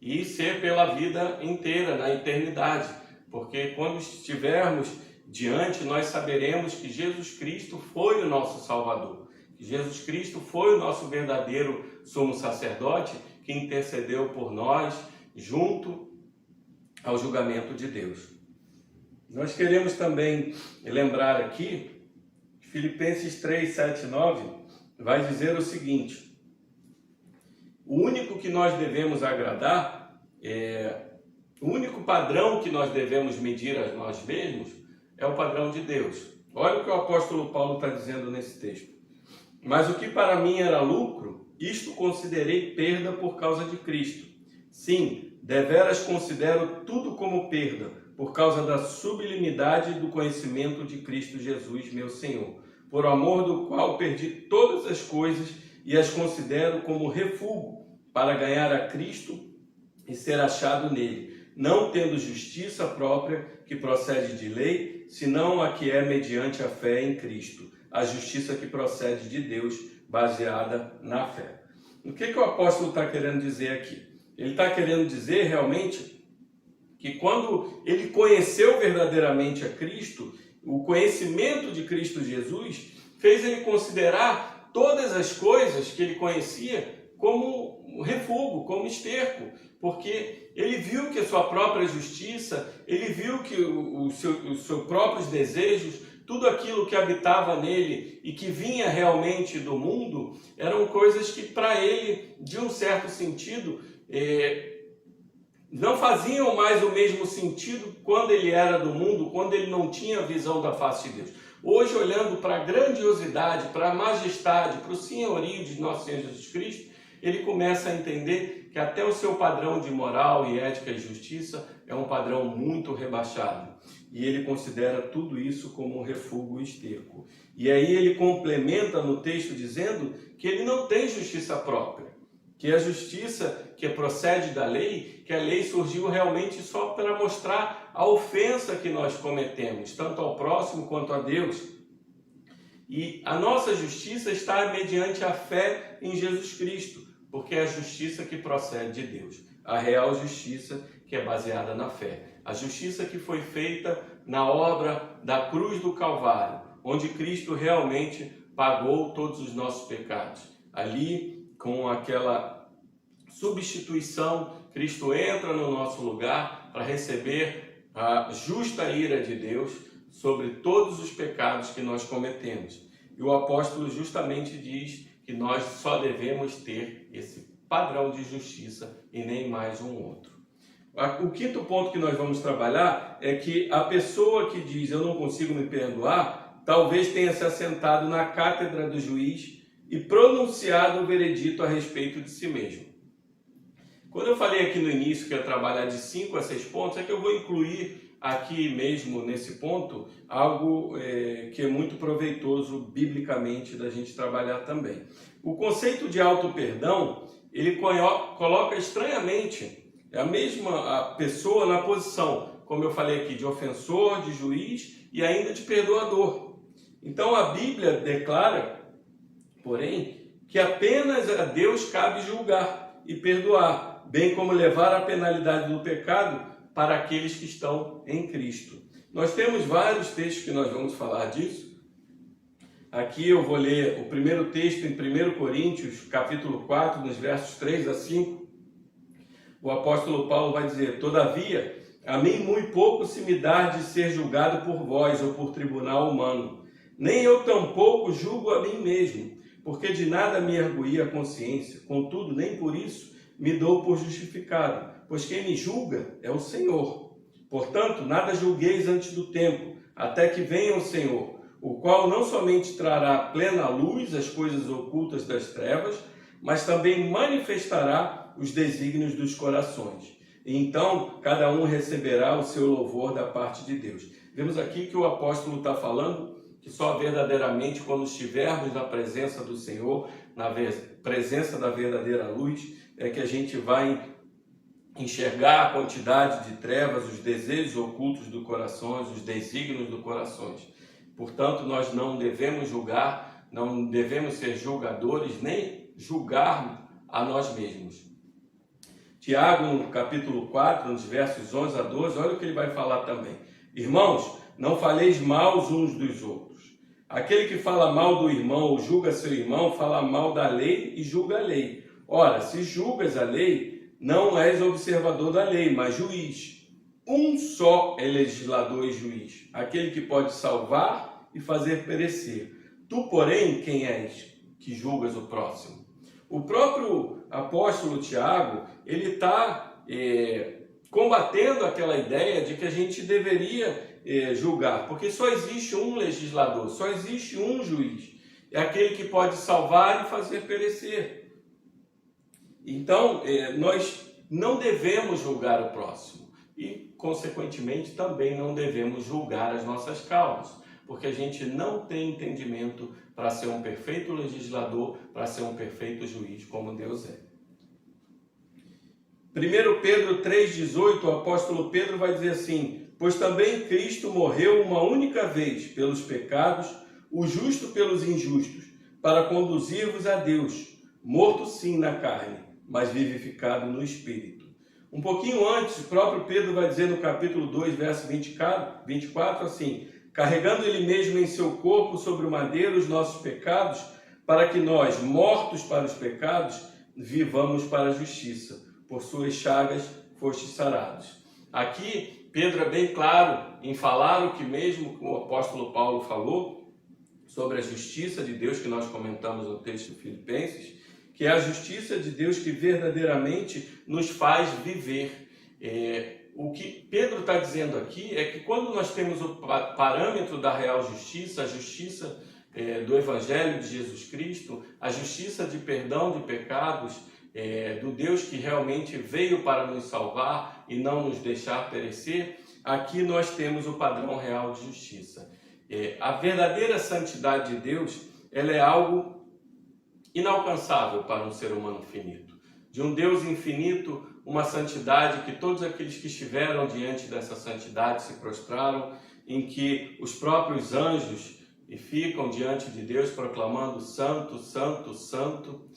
e ser pela vida inteira, na eternidade. Porque quando estivermos diante, nós saberemos que Jesus Cristo foi o nosso Salvador. Que Jesus Cristo foi o nosso verdadeiro sumo sacerdote, que intercedeu por nós, junto ao julgamento de Deus. Nós queremos também lembrar aqui, Filipenses 3, 7, 9, vai dizer o seguinte: o único que nós devemos agradar, o único padrão que nós devemos medir a nós mesmos é o padrão de Deus. Olha o que o apóstolo Paulo está dizendo nesse texto. Mas o que para mim era lucro, isto considerei perda por causa de Cristo. Sim, deveras considero tudo como perda, por causa da sublimidade do conhecimento de Cristo Jesus, meu Senhor, por amor do qual perdi todas as coisas e as considero como refúgio para ganhar a Cristo e ser achado nele, não tendo justiça própria que procede de lei, senão a que é mediante a fé em Cristo, a justiça que procede de Deus, baseada na fé. O que o apóstolo está querendo dizer aqui? Ele está querendo dizer realmente que quando ele conheceu verdadeiramente a Cristo, o conhecimento de Cristo Jesus fez ele considerar todas as coisas que ele conhecia como um refúgio, como esterco, porque ele viu que a sua própria justiça, ele viu que os seus próprios desejos, tudo aquilo que habitava nele e que vinha realmente do mundo, eram coisas que para ele, de um certo sentido, não faziam mais o mesmo sentido quando ele era do mundo, quando ele não tinha a visão da face de Deus. Hoje, olhando para a grandiosidade, para a majestade, para o senhorio de nosso Senhor Jesus Cristo, ele começa a entender que até o seu padrão de moral e ética e justiça é um padrão muito rebaixado. E ele considera tudo isso como um refúgio e esterco. E aí ele complementa no texto dizendo que ele não tem justiça própria, que a justiça que procede da lei, que a lei surgiu realmente só para mostrar a ofensa que nós cometemos, tanto ao próximo quanto a Deus. E a nossa justiça está mediante a fé em Jesus Cristo, porque é a justiça que procede de Deus, a real justiça que é baseada na fé. A justiça que foi feita na obra da cruz do Calvário, onde Cristo realmente pagou todos os nossos pecados. Ali, com aquela substituição, Cristo entra no nosso lugar para receber a justa ira de Deus sobre todos os pecados que nós cometemos. E o apóstolo justamente diz que nós só devemos ter esse padrão de justiça e nem mais um outro. O quinto ponto que nós vamos trabalhar é que a pessoa que diz eu não consigo me perdoar, talvez tenha se assentado na cátedra do juiz e pronunciado o veredito a respeito de si mesmo. Quando eu falei aqui no início que ia trabalhar de 5 a 6 pontos, é que eu vou incluir aqui mesmo nesse ponto algo que é muito proveitoso biblicamente da gente trabalhar também. O conceito de auto-perdão, ele coloca estranhamente a mesma pessoa na posição, como eu falei aqui, de ofensor, de juiz e ainda de perdoador. Então a Bíblia declara, porém, que apenas a Deus cabe julgar e perdoar, bem como levar a penalidade do pecado para aqueles que estão em Cristo. Nós temos vários textos que nós vamos falar disso. Aqui eu vou ler o primeiro texto em 1 Coríntios, capítulo 4, nos versos 3 a 5. O apóstolo Paulo vai dizer: todavia, a mim muito pouco se me dá de ser julgado por vós ou por tribunal humano. Nem eu tampouco julgo a mim mesmo, porque de nada me arguí a consciência. Contudo, nem por isso me dou por justificado, pois quem me julga é o Senhor. Portanto, nada julgueis antes do tempo, até que venha o Senhor, o qual não somente trará plena luz as coisas ocultas das trevas, mas também manifestará os desígnios dos corações. E então, cada um receberá o seu louvor da parte de Deus. Vemos aqui que o apóstolo está falando que só verdadeiramente quando estivermos na presença do Senhor, na presença da verdadeira luz, é que a gente vai enxergar a quantidade de trevas, os desejos ocultos do coração, os desígnios do coração. Portanto, nós não devemos julgar, não devemos ser julgadores, nem julgar a nós mesmos. Tiago, no capítulo 4, nos versos 11 a 12, olha o que ele vai falar também. Irmãos, não faleis mal uns dos outros. Aquele que fala mal do irmão ou julga seu irmão, fala mal da lei e julga a lei. Ora, se julgas a lei, não és observador da lei, mas juiz. Um só é legislador e juiz, aquele que pode salvar e fazer perecer. Tu, porém, quem és que julgas o próximo? O próprio apóstolo Tiago, ele está combatendo aquela ideia de que a gente deveria julgar, porque só existe um legislador, só existe um juiz, é aquele que pode salvar e fazer perecer. Então, nós não devemos julgar o próximo e, consequentemente, também não devemos julgar as nossas causas, porque a gente não tem entendimento para ser um perfeito legislador, para ser um perfeito juiz como Deus é. 1 Pedro 3,18, o apóstolo Pedro vai dizer assim: pois também Cristo morreu uma única vez pelos pecados, o justo pelos injustos, para conduzir-vos a Deus, morto sim na carne, mas vivificado no Espírito. Um pouquinho antes, o próprio Pedro vai dizer no capítulo 2, verso 24, assim: carregando ele mesmo em seu corpo sobre o madeiro os nossos pecados, para que nós, mortos para os pecados, vivamos para a justiça. Por suas chagas fostes sarados. Aqui, Pedro é bem claro em falar o que mesmo o apóstolo Paulo falou sobre a justiça de Deus, que nós comentamos no texto de Filipenses, que é a justiça de Deus que verdadeiramente nos faz viver. O que Pedro está dizendo aqui é que quando nós temos o parâmetro da real justiça, a justiça do Evangelho de Jesus Cristo, a justiça de perdão de pecados, do Deus que realmente veio para nos salvar e não nos deixar perecer, aqui nós temos o padrão real de justiça. A verdadeira santidade de Deus, ela é algo inalcançável para um ser humano finito. De um Deus infinito, uma santidade que todos aqueles que estiveram diante dessa santidade se prostraram, em que os próprios anjos ficam diante de Deus proclamando santo, santo, santo.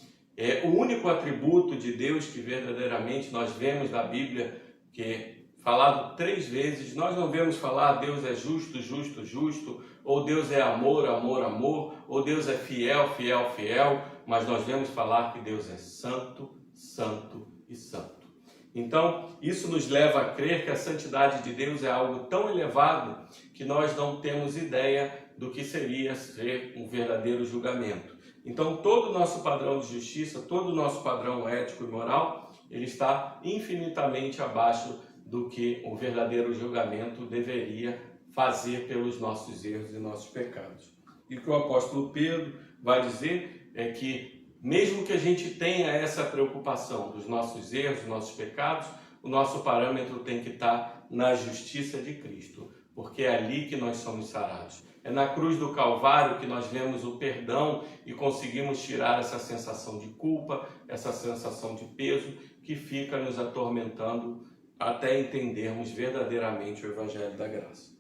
O único atributo de Deus que verdadeiramente nós vemos na Bíblia, que é falado 3 vezes, nós não vemos falar Deus é justo, justo, justo, ou Deus é amor, amor, amor, ou Deus é fiel, fiel, fiel, mas nós vemos falar que Deus é santo, santo e santo. Então, isso nos leva a crer que a santidade de Deus é algo tão elevado que nós não temos ideia do que seria ser um verdadeiro julgamento. Então, todo o nosso padrão de justiça, todo o nosso padrão ético e moral, ele está infinitamente abaixo do que o verdadeiro julgamento deveria fazer pelos nossos erros e nossos pecados. E o que o apóstolo Pedro vai dizer é que, mesmo que a gente tenha essa preocupação dos nossos erros, dos nossos pecados, o nosso parâmetro tem que estar na justiça de Cristo, porque é ali que nós somos sarados. É na cruz do Calvário que nós vemos o perdão e conseguimos tirar essa sensação de culpa, essa sensação de peso que fica nos atormentando até entendermos verdadeiramente o Evangelho da Graça.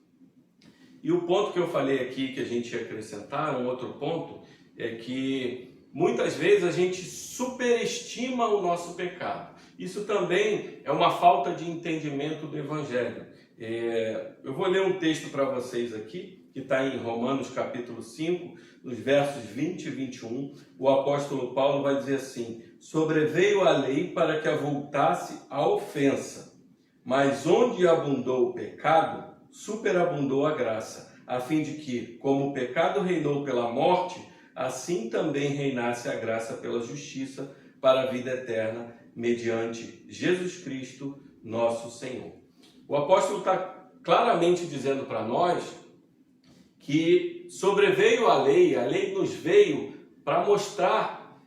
E o ponto que eu falei aqui, que a gente ia acrescentar, um outro ponto, é que muitas vezes a gente superestima o nosso pecado. Isso também é uma falta de entendimento do Evangelho. Eu vou ler um texto para vocês aqui, que está em Romanos capítulo 5, nos versos 20 e 21. O apóstolo Paulo vai dizer assim: sobreveio a lei para que avultasse a ofensa, mas onde abundou o pecado, superabundou a graça, a fim de que, como o pecado reinou pela morte, assim também reinasse a graça pela justiça para a vida eterna, mediante Jesus Cristo, nosso Senhor. O apóstolo está claramente dizendo para nós que sobreveio a lei nos veio para mostrar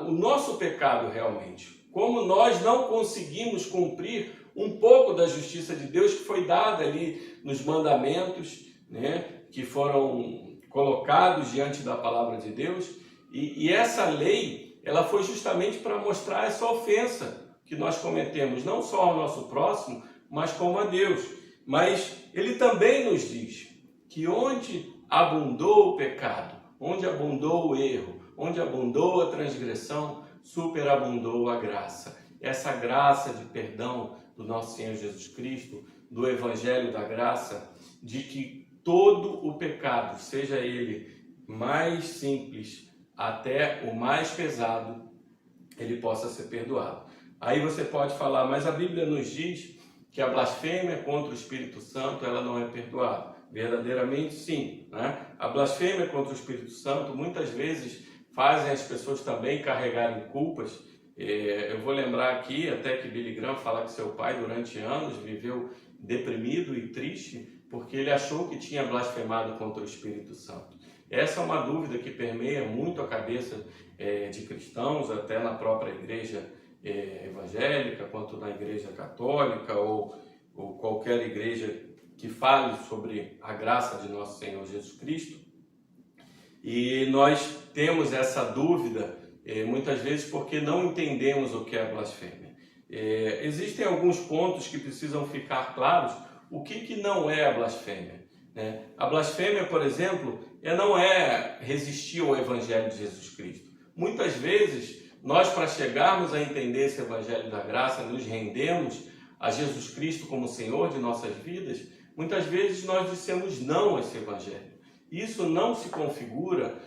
o nosso pecado realmente, como nós não conseguimos cumprir um pouco da justiça de Deus que foi dada ali nos mandamentos, né, que foram colocados diante da palavra de Deus, e essa lei, ela foi justamente para mostrar essa ofensa que nós cometemos, não só ao nosso próximo, mas como a Deus. Mas ele também nos diz que onde abundou o pecado, onde abundou o erro, onde abundou a transgressão, superabundou a graça. Essa graça de perdão do nosso Senhor Jesus Cristo, do Evangelho da Graça, de que todo o pecado, seja ele mais simples até o mais pesado, ele possa ser perdoado. Aí você pode falar, mas a Bíblia nos diz que a blasfêmia contra o Espírito Santo, ela não é perdoada. Verdadeiramente sim, né? A blasfêmia contra o Espírito Santo muitas vezes fazem as pessoas também carregarem culpas. Eu vou lembrar aqui até que Billy Graham fala que seu pai durante anos viveu deprimido e triste porque ele achou que tinha blasfemado contra o Espírito Santo. Essa é uma dúvida que permeia muito a cabeça de cristãos, até na própria igreja evangélica, quanto na igreja católica ou qualquer igreja que fale sobre a graça de nosso Senhor Jesus Cristo. E nós temos essa dúvida muitas vezes porque não entendemos o que é blasfêmia. Existem alguns pontos que precisam ficar claros. O que não é a blasfêmia? A blasfêmia, por exemplo, não é resistir ao Evangelho de Jesus Cristo. Muitas vezes, nós, para chegarmos a entender esse Evangelho da Graça, nos rendemos a Jesus Cristo como Senhor de nossas vidas, muitas vezes nós dissemos não a esse Evangelho. Isso não se configura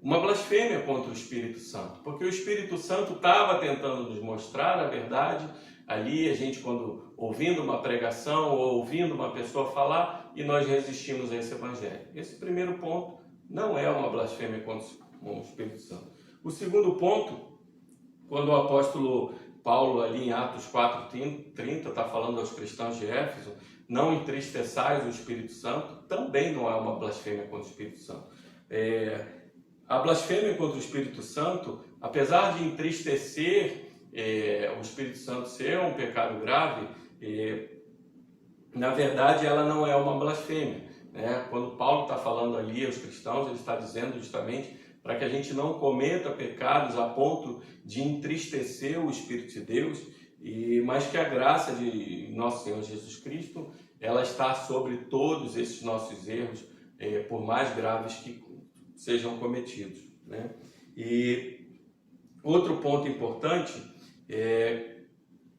uma blasfêmia contra o Espírito Santo, porque o Espírito Santo estava tentando nos mostrar a verdade. Ali a gente, quando ouvindo uma pregação ou ouvindo uma pessoa falar, e nós resistimos a esse Evangelho. Esse primeiro ponto não é uma blasfêmia contra o Espírito Santo. O segundo ponto, quando o apóstolo Paulo ali em Atos 4:30 está falando aos cristãos de Éfeso, não entristeçais o Espírito Santo, também não é uma blasfêmia contra o Espírito Santo. A blasfêmia contra o Espírito Santo, apesar de entristecer o Espírito Santo ser um pecado grave, na verdade ela não é uma blasfêmia. Quando Paulo está falando ali aos cristãos, ele está dizendo justamente para que a gente não cometa pecados a ponto de entristecer o Espírito de Deus, mas que a graça de nosso Senhor Jesus Cristo, ela está sobre todos esses nossos erros, por mais graves que sejam cometidos. E outro ponto importante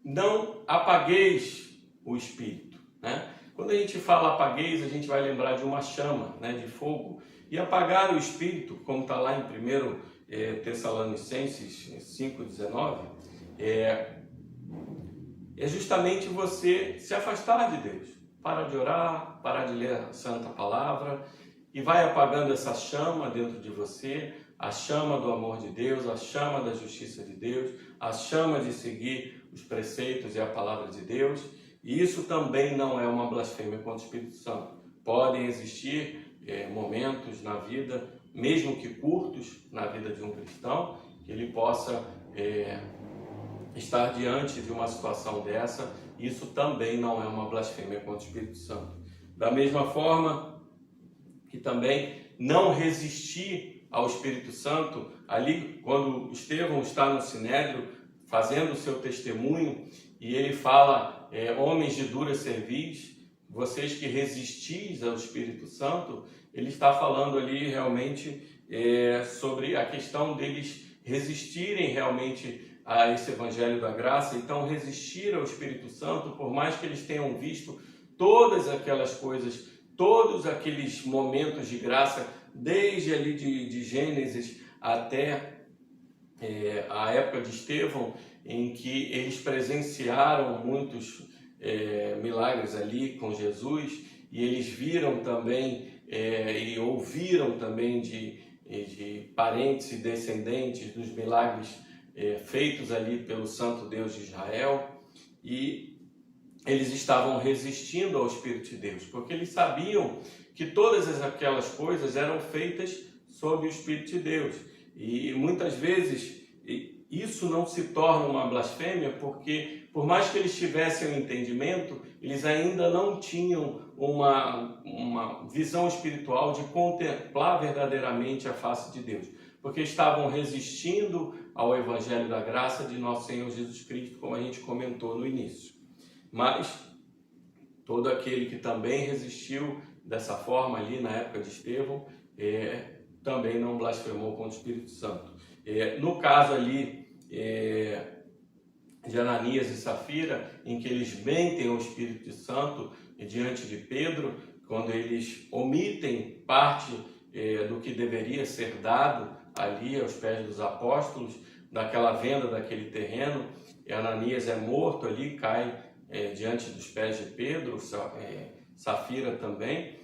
não apagueis o Espírito. Quando a gente fala apagueis, a gente vai lembrar de uma chama, de fogo. E apagar o Espírito, como está lá em 1 Tessalonicenses 5,19, é justamente você se afastar de Deus. Parar de orar, parar de ler a Santa Palavra e vai apagando essa chama dentro de você, a chama do amor de Deus, a chama da justiça de Deus, a chama de seguir os preceitos e a palavra de Deus. E isso também não é uma blasfêmia contra o Espírito Santo. Podem existir momentos na vida, mesmo que curtos, na vida de um cristão, que ele possa estar diante de uma situação dessa. Isso também não é uma blasfêmia contra o Espírito Santo. Da mesma forma que também não resistir ao Espírito Santo, ali quando Estevão está no Sinédrio fazendo o seu testemunho, e ele fala, homens de dura cerviz, vocês que resistis ao Espírito Santo, ele está falando ali realmente sobre a questão deles resistirem realmente a esse Evangelho da Graça. Então, resistir ao Espírito Santo, por mais que eles tenham visto todas aquelas coisas, todos aqueles momentos de graça, desde ali de Gênesis até a época de Estevão, em que eles presenciaram muitos milagres ali com Jesus, e eles viram também e ouviram também de parentes e descendentes dos milagres feitos ali pelo Santo Deus de Israel, e eles estavam resistindo ao Espírito de Deus, porque eles sabiam que todas aquelas coisas eram feitas sob o Espírito de Deus. E muitas vezes isso não se torna uma blasfêmia, porque por mais que eles tivessem um entendimento, eles ainda não tinham uma visão espiritual de contemplar verdadeiramente a face de Deus, porque estavam resistindo ao Evangelho da Graça de nosso Senhor Jesus Cristo, como a gente comentou no início. Mas todo aquele que também resistiu dessa forma ali na época de Estevão, também não blasfemou contra o Espírito Santo. No caso ali de Ananias e Safira, em que eles mentem ao Espírito Santo diante de Pedro, quando eles omitem parte do que deveria ser dado ali aos pés dos apóstolos, daquela venda daquele terreno, e Ananias é morto ali, cai diante dos pés de Pedro, Safira também.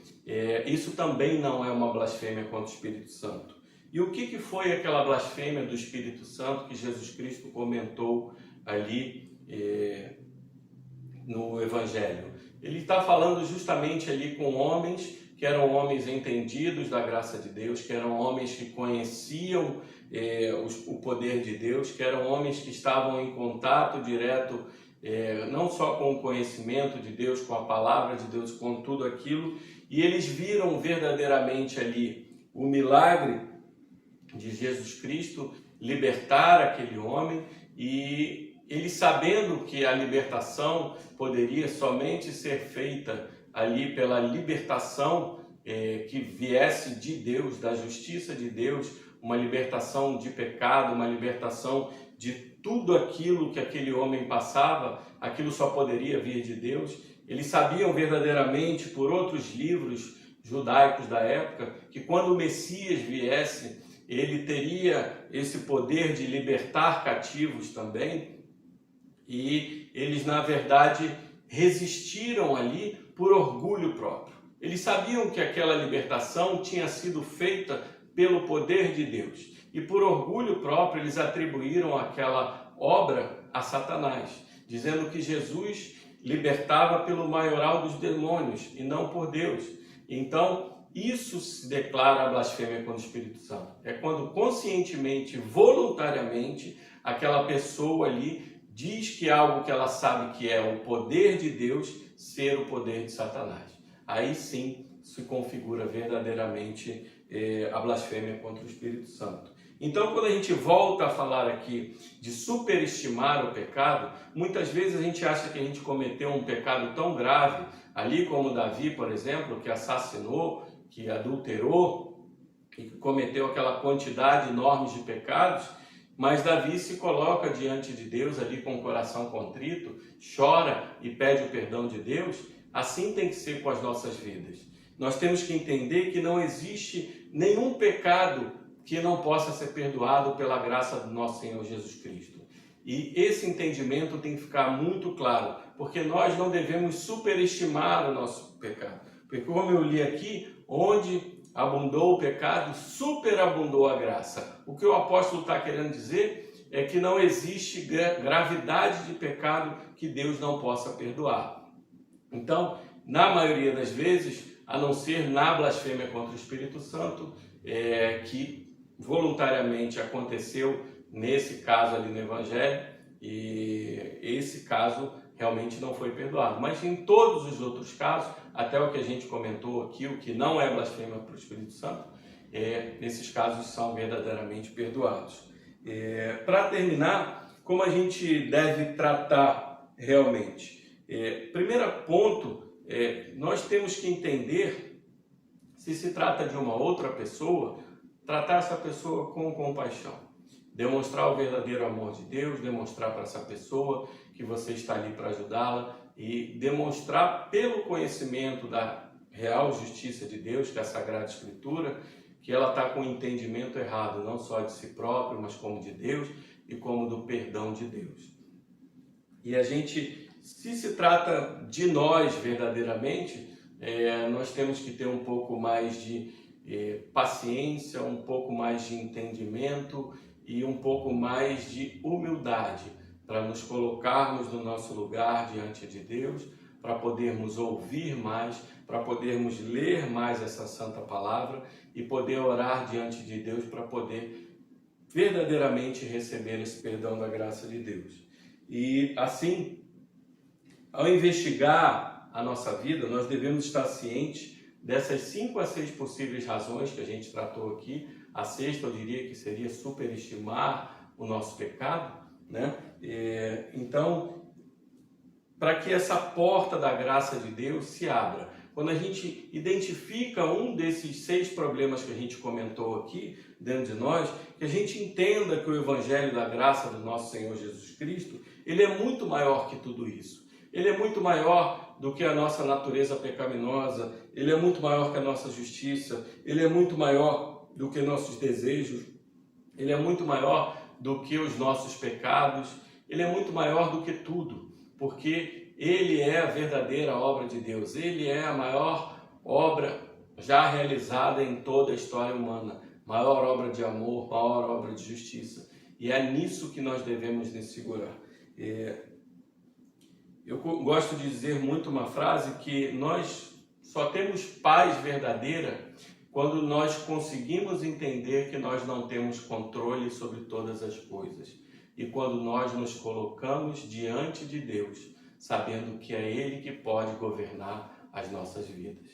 Isso também não é uma blasfêmia contra o Espírito Santo. E o que foi aquela blasfêmia do Espírito Santo que Jesus Cristo comentou ali no Evangelho? Ele está falando justamente ali com homens que eram homens entendidos da graça de Deus, que eram homens que conheciam o poder de Deus, que eram homens que estavam em contato direto não só com o conhecimento de Deus, com a palavra de Deus, com tudo aquilo, e eles viram verdadeiramente ali o milagre de Jesus Cristo libertar aquele homem, e eles sabendo que a libertação poderia somente ser feita ali pela libertação que viesse de Deus, da justiça de Deus, uma libertação de pecado, uma libertação de tudo aquilo que aquele homem passava, aquilo só poderia vir de Deus. Eles sabiam verdadeiramente, por outros livros judaicos da época, que quando o Messias viesse, ele teria esse poder de libertar cativos também, e eles, na verdade, resistiram ali por orgulho próprio. Eles sabiam que aquela libertação tinha sido feita pelo poder de Deus, e por orgulho próprio eles atribuíram aquela obra a Satanás, dizendo que Jesus libertava pelo maioral dos demônios e não por Deus. Então, isso se declara a blasfêmia contra o Espírito Santo. É quando conscientemente, voluntariamente, aquela pessoa ali diz que algo que ela sabe que é o poder de Deus ser o poder de Satanás. Aí sim se configura verdadeiramente a blasfêmia contra o Espírito Santo. Então, quando a gente volta a falar aqui de superestimar o pecado, muitas vezes a gente acha que a gente cometeu um pecado tão grave, ali como Davi, por exemplo, que assassinou, que adulterou e que cometeu aquela quantidade enorme de pecados, mas Davi se coloca diante de Deus ali com o coração contrito, chora e pede o perdão de Deus. Assim tem que ser com as nossas vidas. Nós temos que entender que não existe nenhum pecado que não possa ser perdoado pela graça do nosso Senhor Jesus Cristo. E esse entendimento tem que ficar muito claro, porque nós não devemos superestimar o nosso pecado. Porque como eu li aqui, onde abundou o pecado, superabundou a graça. O que o apóstolo está querendo dizer é que não existe gravidade de pecado que Deus não possa perdoar. Então, na maioria das vezes, a não ser na blasfêmia contra o Espírito Santo, que voluntariamente aconteceu nesse caso ali no Evangelho, e esse caso realmente não foi perdoado. Mas em todos os outros casos, até o que a gente comentou aqui, o que não é blasfêmia para o Espírito Santo, esses casos são verdadeiramente perdoados. Para terminar, como a gente deve tratar realmente? Primeiro ponto, nós temos que entender, se se trata de uma outra pessoa, tratar essa pessoa com compaixão. Demonstrar o verdadeiro amor de Deus, demonstrar para essa pessoa que você está ali para ajudá-la e demonstrar pelo conhecimento da real justiça de Deus, que é a Sagrada Escritura, que ela está com o entendimento errado, não só de si próprio, mas como de Deus e como do perdão de Deus. E a gente, se se trata de nós verdadeiramente, nós temos que ter um pouco mais de paciência, um pouco mais de entendimento e um pouco mais de humildade para nos colocarmos no nosso lugar diante de Deus, para podermos ouvir mais, para podermos ler mais essa santa palavra e poder orar diante de Deus para poder verdadeiramente receber esse perdão da graça de Deus. E assim, ao investigar a nossa vida, nós devemos estar cientes dessas 5 a 6 possíveis razões que a gente tratou aqui. A sexta, eu diria que seria superestimar o nosso pecado, né? Então, para que essa porta da graça de Deus se abra, quando a gente identifica um desses 6 problemas que a gente comentou aqui dentro de nós, que a gente entenda que o Evangelho da graça do nosso Senhor Jesus Cristo, ele é muito maior que tudo isso. Ele é muito maior do que a nossa natureza pecaminosa, ele é muito maior que a nossa justiça, ele é muito maior do que nossos desejos, ele é muito maior do que os nossos pecados, ele é muito maior do que tudo, porque ele é a verdadeira obra de Deus, ele é a maior obra já realizada em toda a história humana, maior obra de amor, maior obra de justiça, e é nisso que nós devemos nos segurar. Eu gosto de dizer muito uma frase que nós só temos paz verdadeira quando nós conseguimos entender que nós não temos controle sobre todas as coisas e quando nós nos colocamos diante de Deus, sabendo que é Ele que pode governar as nossas vidas.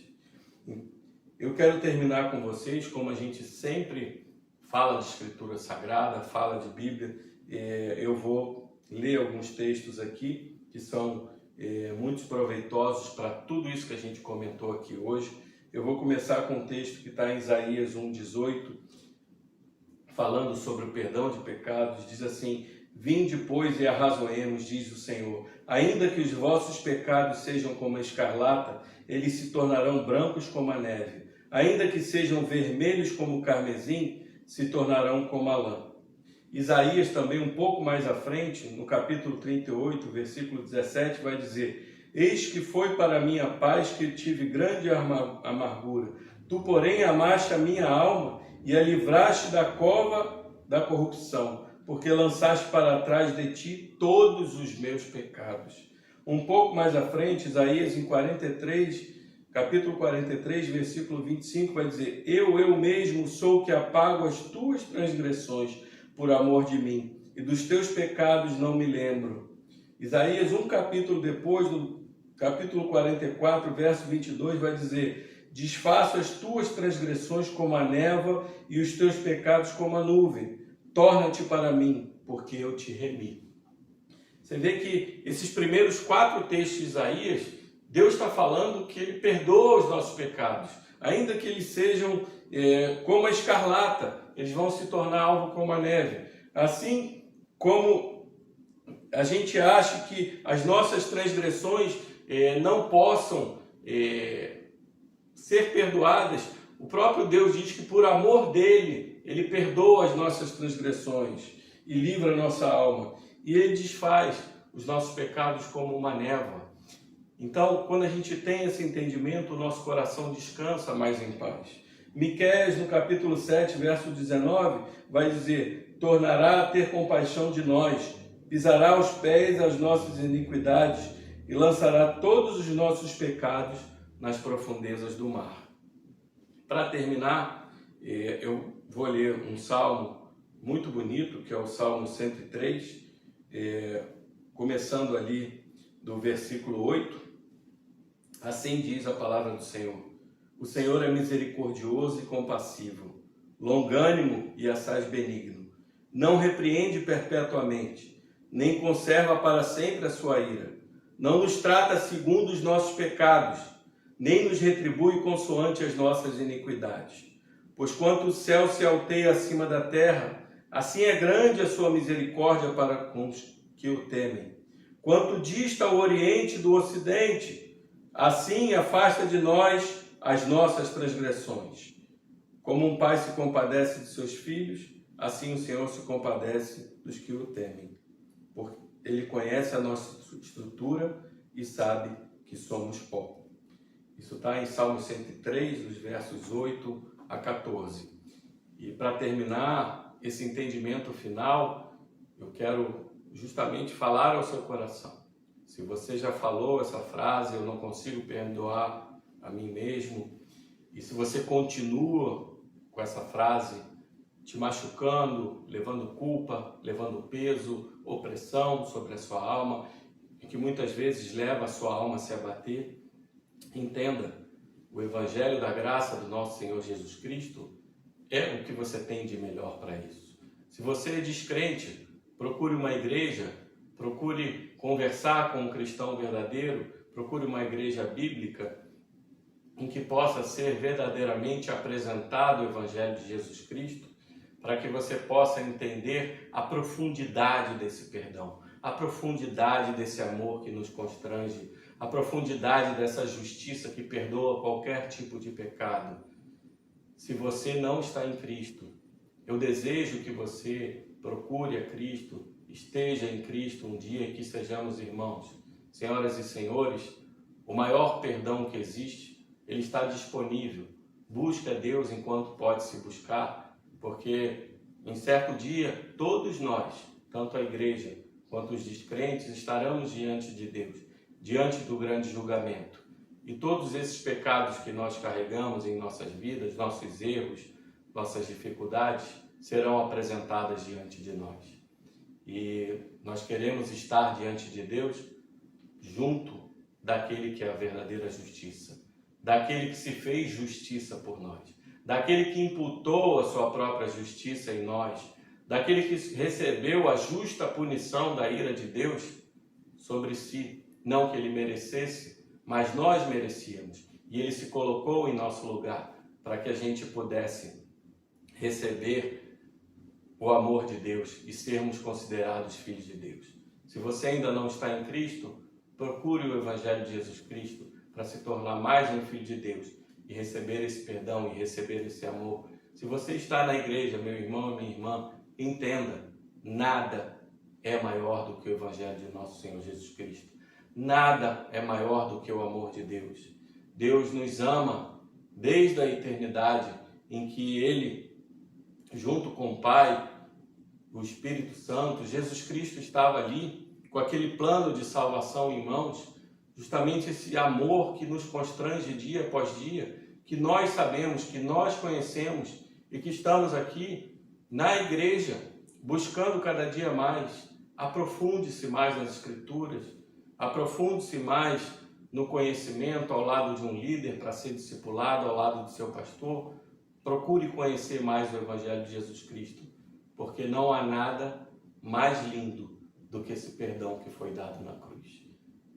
Eu quero terminar com vocês, como a gente sempre fala de Escritura Sagrada, fala de Bíblia, eu vou ler alguns textos aqui que são muito proveitosos para tudo isso que a gente comentou aqui hoje. Eu vou começar com um texto que está em Isaías 1,18, falando sobre o perdão de pecados. Diz assim: vinde, pois, e arrazoemos, diz o Senhor. Ainda que os vossos pecados sejam como a escarlata, eles se tornarão brancos como a neve. Ainda que sejam vermelhos como o carmesim, se tornarão como a lã. Isaías também, um pouco mais à frente, no capítulo 38, versículo 17, vai dizer: eis que foi para a minha paz que tive grande amargura. Tu, porém, amaste a minha alma e a livraste da cova da corrupção, porque lançaste para trás de ti todos os meus pecados. Um pouco mais à frente, Isaías em 43, capítulo 43, versículo 25, vai dizer: eu mesmo sou o que apago as tuas transgressões por amor de mim, e dos teus pecados não me lembro. Isaías, um capítulo depois, no capítulo 44, verso 22, vai dizer: desfaço as tuas transgressões como a névoa e os teus pecados como a nuvem. Torna-te para mim, porque eu te remi. Você vê que esses primeiros 4 textos de Isaías, Deus está falando que Ele perdoa os nossos pecados. Ainda que eles sejam como a escarlata, eles vão se tornar algo como a neve. Assim como a gente acha que as nossas transgressões não possam ser perdoadas, o próprio Deus diz que por amor dele, Ele perdoa as nossas transgressões e livra a nossa alma. E Ele desfaz os nossos pecados como uma névoa. Então, quando a gente tem esse entendimento, o nosso coração descansa mais em paz. Miqueias, no capítulo 7, verso 19, vai dizer: tornará a ter compaixão de nós, pisará os pés às nossas iniquidades e lançará todos os nossos pecados nas profundezas do mar. Para terminar, eu vou ler um salmo muito bonito, que é o Salmo 103, começando ali do versículo 8. Assim diz a palavra do Senhor: o Senhor é misericordioso e compassivo, longânimo e assaz benigno. Não repreende perpetuamente, nem conserva para sempre a sua ira. Não nos trata segundo os nossos pecados, nem nos retribui consoante as nossas iniquidades. Pois quanto o céu se alteia acima da terra, assim é grande a sua misericórdia para com os que o temem. Quanto dista o oriente do ocidente, assim afasta de nós as nossas transgressões. Como um pai se compadece de seus filhos, assim o Senhor se compadece dos que o temem. Porque Ele conhece a nossa estrutura e sabe que somos pó. Isso está em Salmo 103, dos versos 8 a 14. E para terminar esse entendimento final, eu quero justamente falar ao seu coração. Se você já falou essa frase, eu não consigo perdoar a mim mesmo, e se você continua com essa frase te machucando, levando culpa, levando peso, opressão sobre a sua alma, e que muitas vezes leva a sua alma a se abater, entenda, o Evangelho da graça do nosso Senhor Jesus Cristo é o que você tem de melhor para isso. Se você é descrente, procure uma igreja, procure conversar com um cristão verdadeiro, procure uma igreja bíblica em que possa ser verdadeiramente apresentado o Evangelho de Jesus Cristo, para que você possa entender a profundidade desse perdão, a profundidade desse amor que nos constrange, a profundidade dessa justiça que perdoa qualquer tipo de pecado. Se você não está em Cristo, eu desejo que você procure a Cristo, esteja em Cristo um dia e que sejamos irmãos. Senhoras e senhores, o maior perdão que existe, ele está disponível. Busque a Deus enquanto pode se buscar, porque em certo dia todos nós, tanto a igreja quanto os descrentes, estaremos diante de Deus, diante do grande julgamento. E todos esses pecados que nós carregamos em nossas vidas, nossos erros, nossas dificuldades, serão apresentadas diante de nós. E nós queremos estar diante de Deus junto daquele que é a verdadeira justiça, daquele que se fez justiça por nós, daquele que imputou a sua própria justiça em nós, daquele que recebeu a justa punição da ira de Deus sobre si, não que ele merecesse, mas nós merecíamos, e ele se colocou em nosso lugar para que a gente pudesse receber o amor de Deus e sermos considerados filhos de Deus. Se você ainda não está em Cristo, procure o Evangelho de Jesus Cristo para se tornar mais um filho de Deus e receber esse perdão e receber esse amor. Se você está na igreja, meu irmão e minha irmã, entenda, nada é maior do que o Evangelho de nosso Senhor Jesus Cristo. Nada é maior do que o amor de Deus. Deus nos ama desde a eternidade em que Ele, junto com o Pai, o Espírito Santo, Jesus Cristo estava ali com aquele plano de salvação em mãos, justamente esse amor que nos constrange dia após dia, que nós sabemos, que nós conhecemos e que estamos aqui na igreja, buscando cada dia mais. Aprofunde-se mais nas Escrituras, aprofunde-se mais no conhecimento ao lado de um líder para ser discipulado, ao lado do seu pastor. Procure conhecer mais o Evangelho de Jesus Cristo, porque não há nada mais lindo do que esse perdão que foi dado na cruz.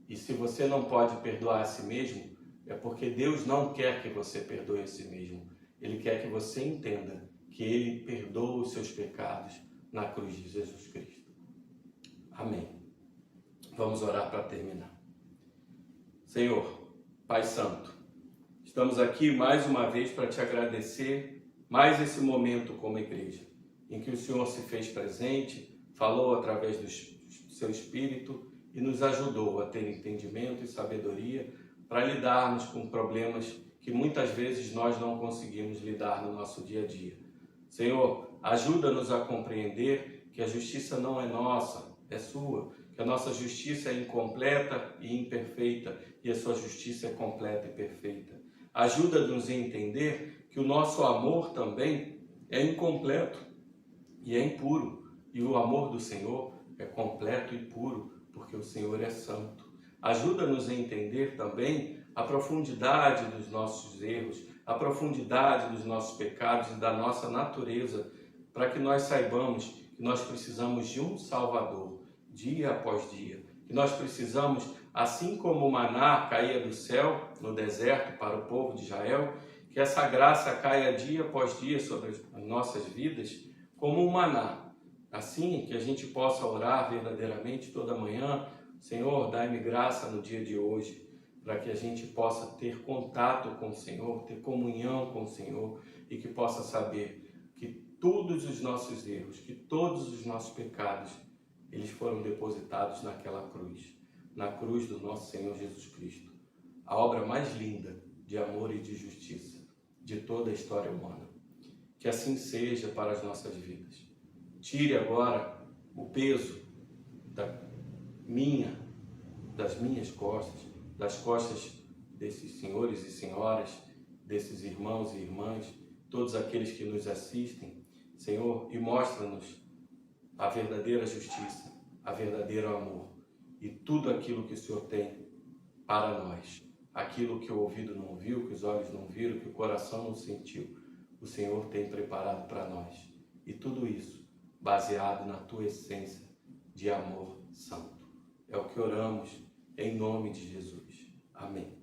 E se você não pode perdoar a si mesmo, é porque Deus não quer que você perdoe a si mesmo. Ele quer que você entenda que Ele perdoa os seus pecados na cruz de Jesus Cristo. Amém. Vamos orar para terminar. Senhor, Pai Santo, estamos aqui mais uma vez para te agradecer mais esse momento como igreja, em que o Senhor se fez presente, falou através do seu Espírito e nos ajudou a ter entendimento e sabedoria para lidarmos com problemas que muitas vezes nós não conseguimos lidar no nosso dia a dia. Senhor, ajuda-nos a compreender que a justiça não é nossa, é sua, que a nossa justiça é incompleta e imperfeita e a sua justiça é completa e perfeita. Ajuda-nos a entender que o nosso amor também é incompleto e é impuro, e o amor do Senhor é completo e puro, porque o Senhor é santo. Ajuda-nos a entender também a profundidade dos nossos erros, a profundidade dos nossos pecados e da nossa natureza, para que nós saibamos que nós precisamos de um Salvador, dia após dia. Que nós precisamos, assim como o maná caía do céu no deserto para o povo de Israel, que essa graça caia dia após dia sobre as nossas vidas, como um maná. Assim que a gente possa orar verdadeiramente toda manhã: Senhor, dai-me graça no dia de hoje, para que a gente possa ter contato com o Senhor, ter comunhão com o Senhor e que possa saber que todos os nossos erros, que todos os nossos pecados, eles foram depositados naquela cruz, na cruz do nosso Senhor Jesus Cristo, a obra mais linda de amor e de justiça de toda a história humana. Que assim seja para as nossas vidas. Tire agora o peso das minhas costas, das costas desses senhores e senhoras, desses irmãos e irmãs, todos aqueles que nos assistem, Senhor, e mostra-nos a verdadeira justiça, a verdadeiro amor e tudo aquilo que o Senhor tem para nós. Aquilo que o ouvido não viu, que os olhos não viram, que o coração não sentiu, o Senhor tem preparado para nós. E tudo isso baseado na tua essência de amor santo. É o que oramos em nome de Jesus. Amém.